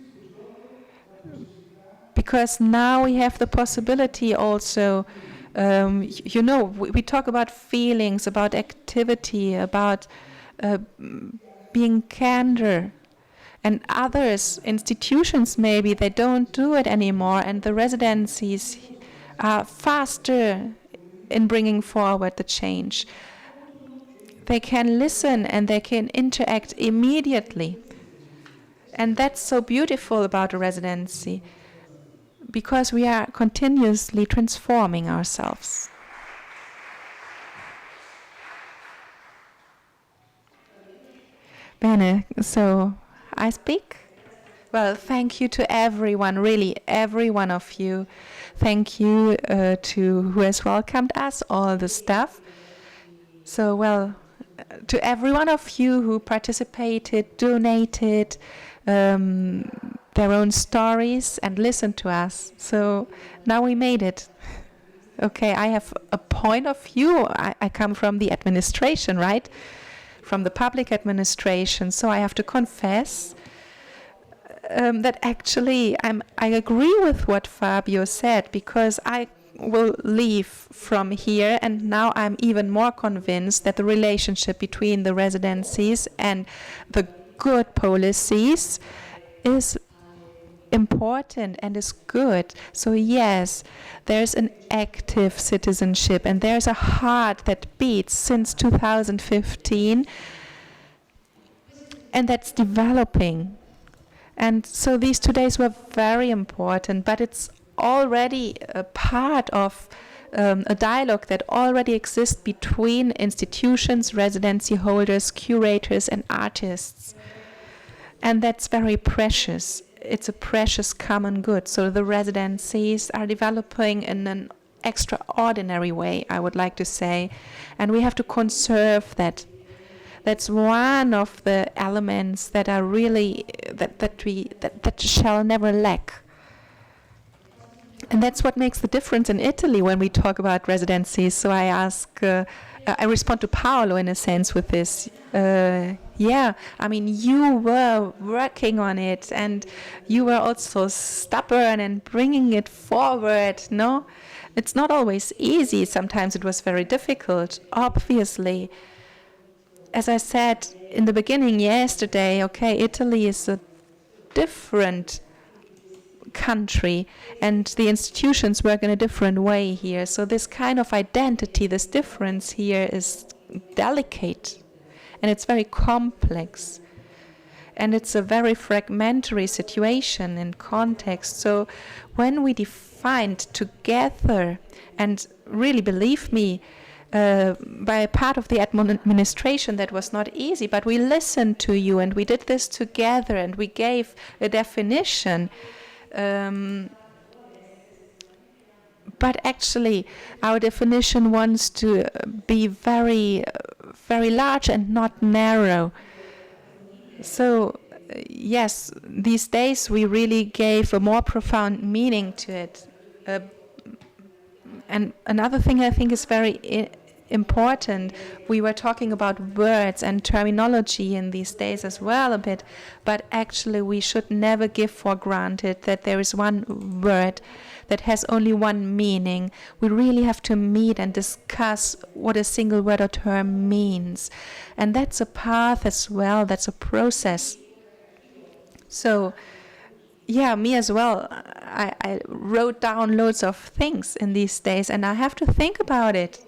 because now we have the possibility also, we talk about feelings, about activity, about being candor. And others, institutions maybe, they don't do it anymore, and the residencies are faster in bringing forward the change. They can listen and they can interact immediately. And that's so beautiful about a residency, because we are continuously transforming ourselves. Bene, so I speak? Well, thank you to everyone, really, every one of you. Thank you to who has welcomed us, all the staff. So, well, to every one of you who participated, donated their own stories and listened to us. So now we made it. Okay, I have a point of view. I come from the administration, right? From the public administration. So I have to confess that actually I agree with what Fabio said, because I will leave from here, and now I'm even more convinced that the relationship between the residencies and the good policies is important and is good. So yes, there's an active citizenship and there's a heart that beats since 2015, and that's developing. And so these 2 days were very important, but it's already a part of a dialogue that already exists between institutions, residency holders, curators, and artists. And that's very precious. It's a precious common good. So the residencies are developing in an extraordinary way, I would like to say, and we have to conserve that. That's one of the elements that are really that shall never lack. And that's what makes the difference in Italy when we talk about residencies. So I respond to Paolo in a sense with this. Yeah, I mean, you were working on it and you were also stubborn and bringing it forward, no? It's not always easy. Sometimes it was very difficult, obviously. As I said in the beginning yesterday, okay, Italy is a different country and the institutions work in a different way here. So this kind of identity, this difference here is delicate and it's very complex. And it's a very fragmentary situation in context. So when we defined together, and really believe me, by part of the administration that was not easy, but we listened to you and we did this together and we gave a definition. But actually, our definition wants to be very, very large and not narrow. So, yes, these days we really gave a more profound meaning to it. And another thing I think is very important, we were talking about words and terminology in these days as well a bit, but actually we should never give for granted that there is one word that has only one meaning. We really have to meet and discuss what a single word or term means. And that's a path as well, that's a process. So, yeah, me as well. I wrote down loads of things in these days and I have to think about it.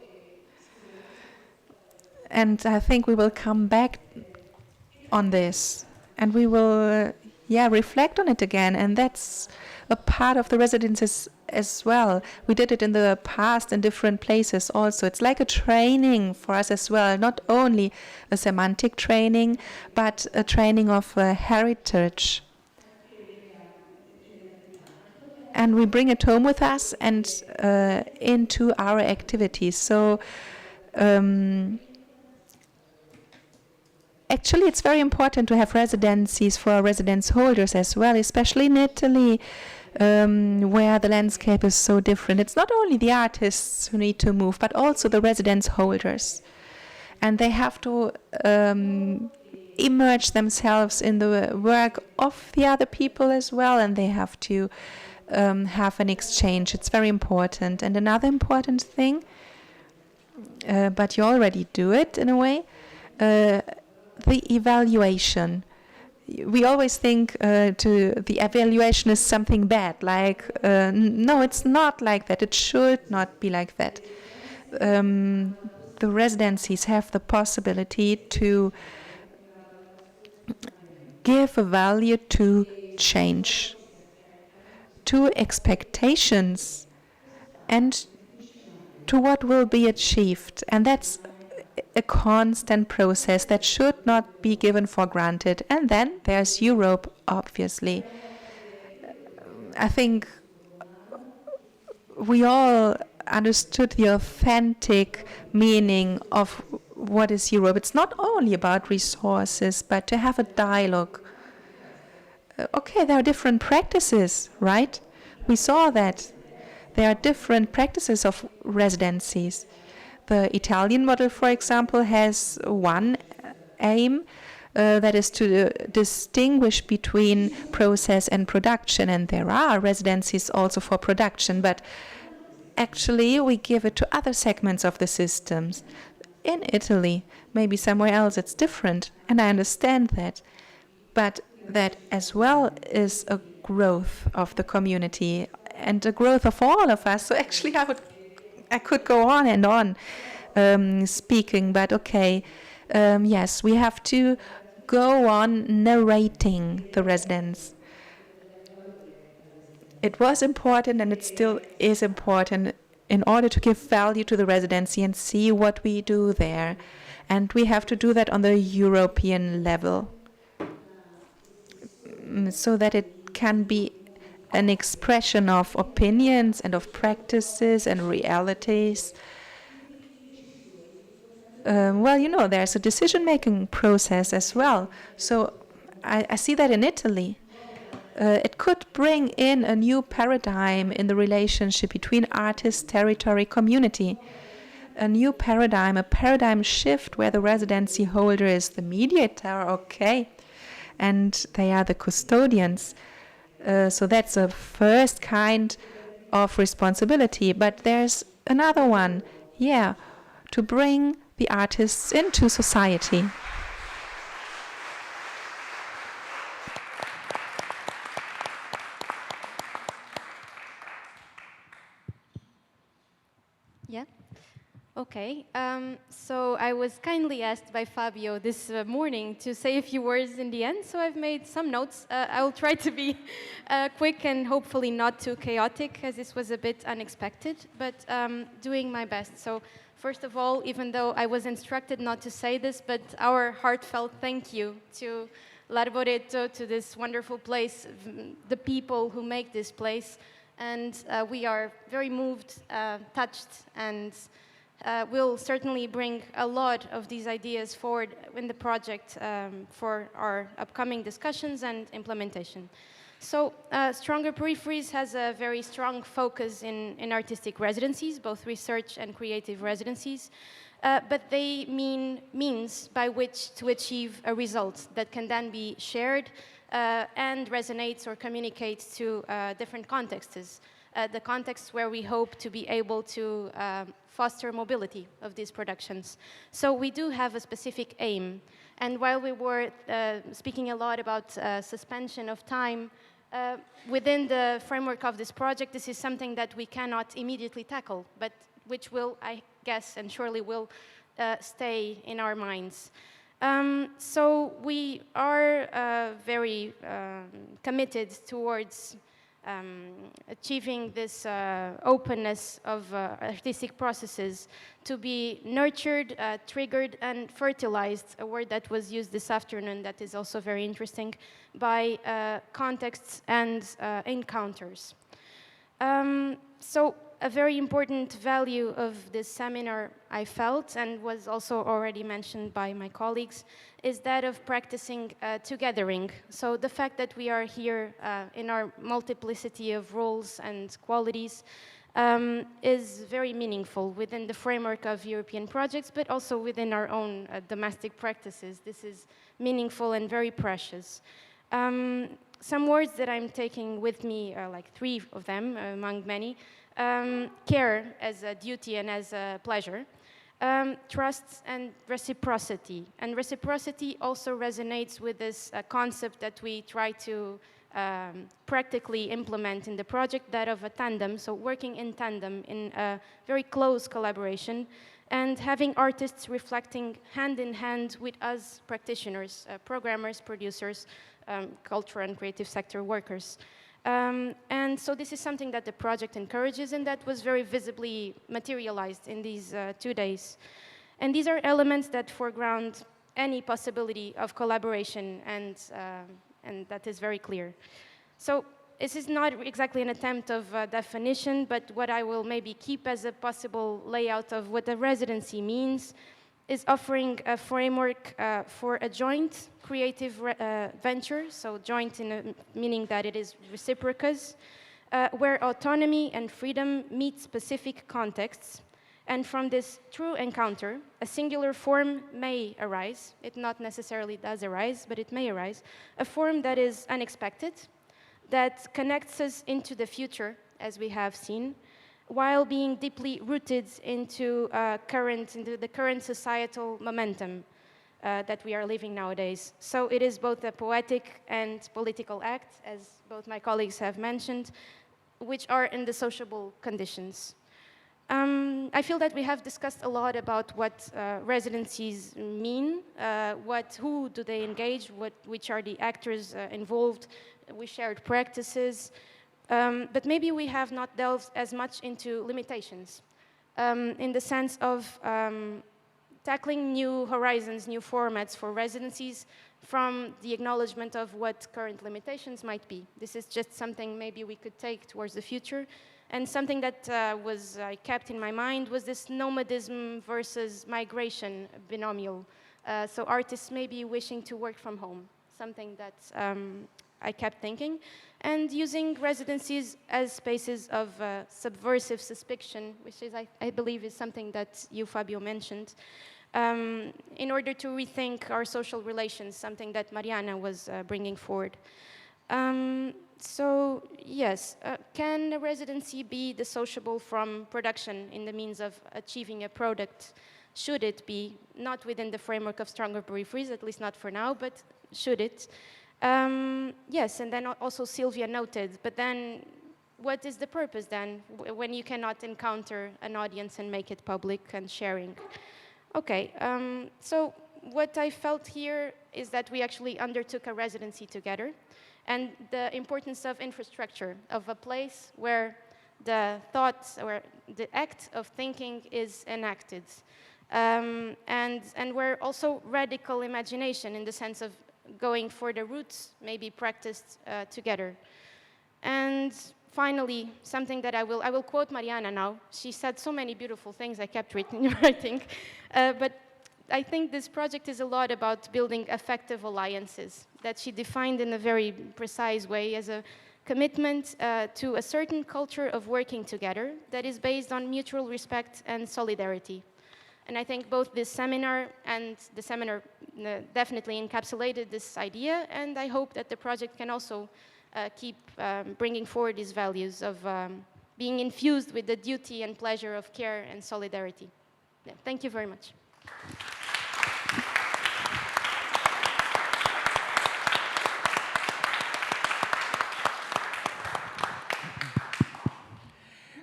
And I think we will come back on this and we will, reflect on it again. And that's a part of the residences as well. We did it in the past in different places also. It's like a training for us as well, not only a semantic training, but a training of heritage. And we bring it home with us and into our activities. So actually, it's very important to have residencies for our residence holders as well, especially in Italy, where the landscape is so different. It's not only the artists who need to move, but also the residence holders. And they have to immerse themselves in the work of the other people as well, and they have to have an exchange. It's very important. And another important thing, but you already do it in a way, the evaluation. We always think the evaluation is something bad, like, no, it's not like that. It should not be like that. The residencies have the possibility to give a value to change, to expectations, and to what will be achieved. And that's a constant process that should not be given for granted. And then there's Europe, obviously. I think we all understood the authentic meaning of what is Europe. It's not only about resources, but to have a dialogue. Okay, there are different practices, right? We saw that. There are different practices of residencies. The Italian model, for example, has one aim, that is to distinguish between process and production. And there are residencies also for production, but actually we give it to other segments of the systems. In Italy, maybe somewhere else it's different, and I understand that. But that as well is a growth of the community and a growth of all of us. So actually I could go on and on speaking, but okay, yes, we have to go on narrating the residence. It was important and it still is important in order to give value to the residency and see what we do there. And we have to do that on the European level so that it can be an expression of opinions and of practices and realities. Well, you know, there's a decision-making process as well. So I see that in Italy. It could bring in a new paradigm in the relationship between artist, territory, community. A new paradigm, a paradigm shift where the residency holder is the mediator, okay, and they are the custodians. So that's a first kind of responsibility. But there's another one, to bring the artists into society. Yeah. Okay. So I was kindly asked by Fabio this morning to say a few words in the end, so I've made some notes. I will try to be quick and hopefully not too chaotic, as this was a bit unexpected, but doing my best. So first of all, even though I was instructed not to say this, but our heartfelt thank you to L'Arboreto, to this wonderful place, the people who make this place, and we are very moved, touched, and will certainly bring a lot of these ideas forward in the project for our upcoming discussions and implementation. So Stronger Peripheries has a very strong focus in artistic residencies, both research and creative residencies, but they means by which to achieve a result that can then be shared and resonates or communicates to different contexts. The contexts where we hope to be able to foster mobility of these productions. So we do have a specific aim. And while we were speaking a lot about suspension of time, within the framework of this project, this is something that we cannot immediately tackle, but which will, I guess, and surely will stay in our minds. So we are very committed towards achieving this openness of artistic processes to be nurtured, triggered, and fertilized, a word that was used this afternoon that is also very interesting, by contexts and encounters. So a very important value of this seminar, I felt, and was also already mentioned by my colleagues, is that of practicing togethering. So the fact that we are here in our multiplicity of roles and qualities is very meaningful within the framework of European projects, but also within our own domestic practices. This is meaningful and very precious. Some words that I'm taking with me are like 3 of them, among many. Care as a duty and as a pleasure. Trust and reciprocity. And reciprocity also resonates with this concept that we try to practically implement in the project, that of a tandem, so working in tandem in a very close collaboration, and having artists reflecting hand in hand with us practitioners, programmers, producers, cultural and creative sector workers. And so this is something that the project encourages, and that was very visibly materialized in these 2 days. And these are elements that foreground any possibility of collaboration, and that is very clear. So this is not exactly an attempt of definition, but what I will maybe keep as a possible layout of what a residency means is offering a framework for a joint creative venture, so joint meaning that it is reciprocous, where autonomy and freedom meet specific contexts. And from this true encounter, a singular form may arise. It not necessarily does arise, but it may arise. A form that is unexpected, that connects us into the future, as we have seen, while being deeply rooted into the current societal momentum that we are living nowadays. So it is both a poetic and political act, as both my colleagues have mentioned, which are in the sociable conditions. I feel that we have discussed a lot about what residencies mean, who do they engage, which are the actors involved. We shared practices. But maybe we have not delved as much into limitations in the sense of tackling new horizons, new formats for residencies from the acknowledgement of what current limitations might be. This is just something maybe we could take towards the future. And something that I kept in my mind was this nomadism versus migration binomial. So artists may be wishing to work from home, something that I kept thinking, and using residencies as spaces of subversive suspicion, which is, I believe, is something that you, Fabio, mentioned, in order to rethink our social relations, something that Mariana was bringing forward. So, yes, can a residency be dissociable from production in the means of achieving a product? Should it be, not within the framework of stronger peripheries, at least not for now, but should it? Yes, and then also Sylvia noted, but then what is the purpose then when you cannot encounter an audience and make it public and sharing? Okay, so what I felt here is that we actually undertook a residency together, and the importance of infrastructure, of a place where the thoughts, where the act of thinking is enacted, and where also radical imagination in the sense of going for the roots may be practiced together. And finally, something that I will quote Mariana now. She said so many beautiful things I kept writing, but I think this project is a lot about building effective alliances that she defined in a very precise way as a commitment to a certain culture of working together that is based on mutual respect and solidarity. And I think both this seminar and the seminar definitely encapsulated this idea, and I hope that the project can also keep bringing forward these values of being infused with the duty and pleasure of care and solidarity. Yeah, thank you very much.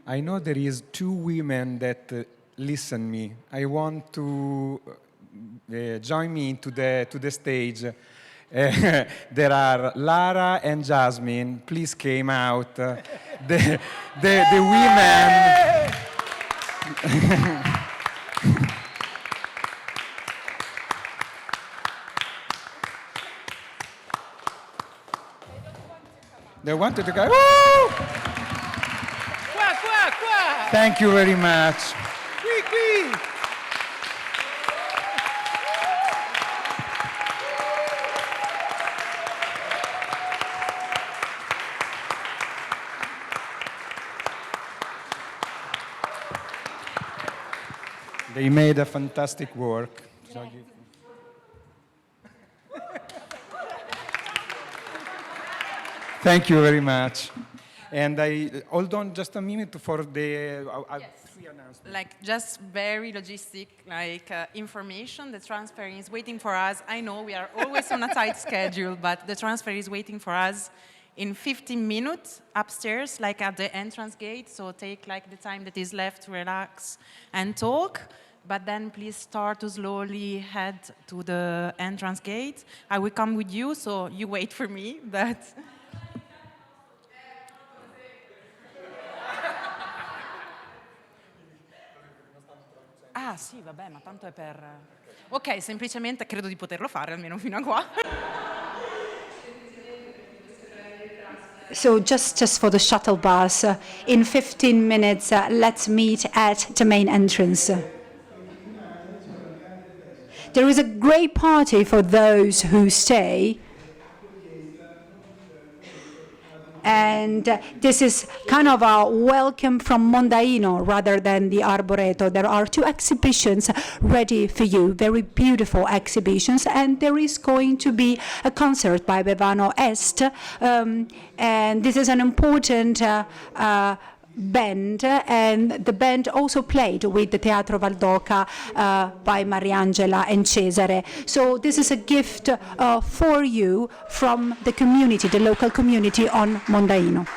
I know there is 2 women that listen me. I want to join me to the stage. There are Lara and Jasmine. Please came out. The women. They wanted to go. Woo! Thank you very much. They made a fantastic work. Thank you very much. And hold on just a minute for the three announcements. Like just very logistic, information. The transfer is waiting for us. I know we are always on a tight schedule, but the transfer is waiting for us in 15 minutes upstairs, like at the entrance gate. So take like the time that is left to relax and talk. But then please start to slowly head to the entrance gate. I will come with you, so you wait for me. But ah sì, vabbè, ma tanto è per... Ok, semplicemente credo di poterlo fare, almeno fino a qua. So just for the shuttle bus, in 15 minutes, let's meet at the main entrance. There is a great party for those who stay. And this is kind of a welcome from Mondaino rather than the Arboreto. There are two exhibitions ready for you, very beautiful exhibitions, and there is going to be a concert by Bevano Est, and this is an important band, and the band also played with the Teatro Valdoca by Mariangela and Cesare. So this is a gift for you from the community, the local community on Mondaino.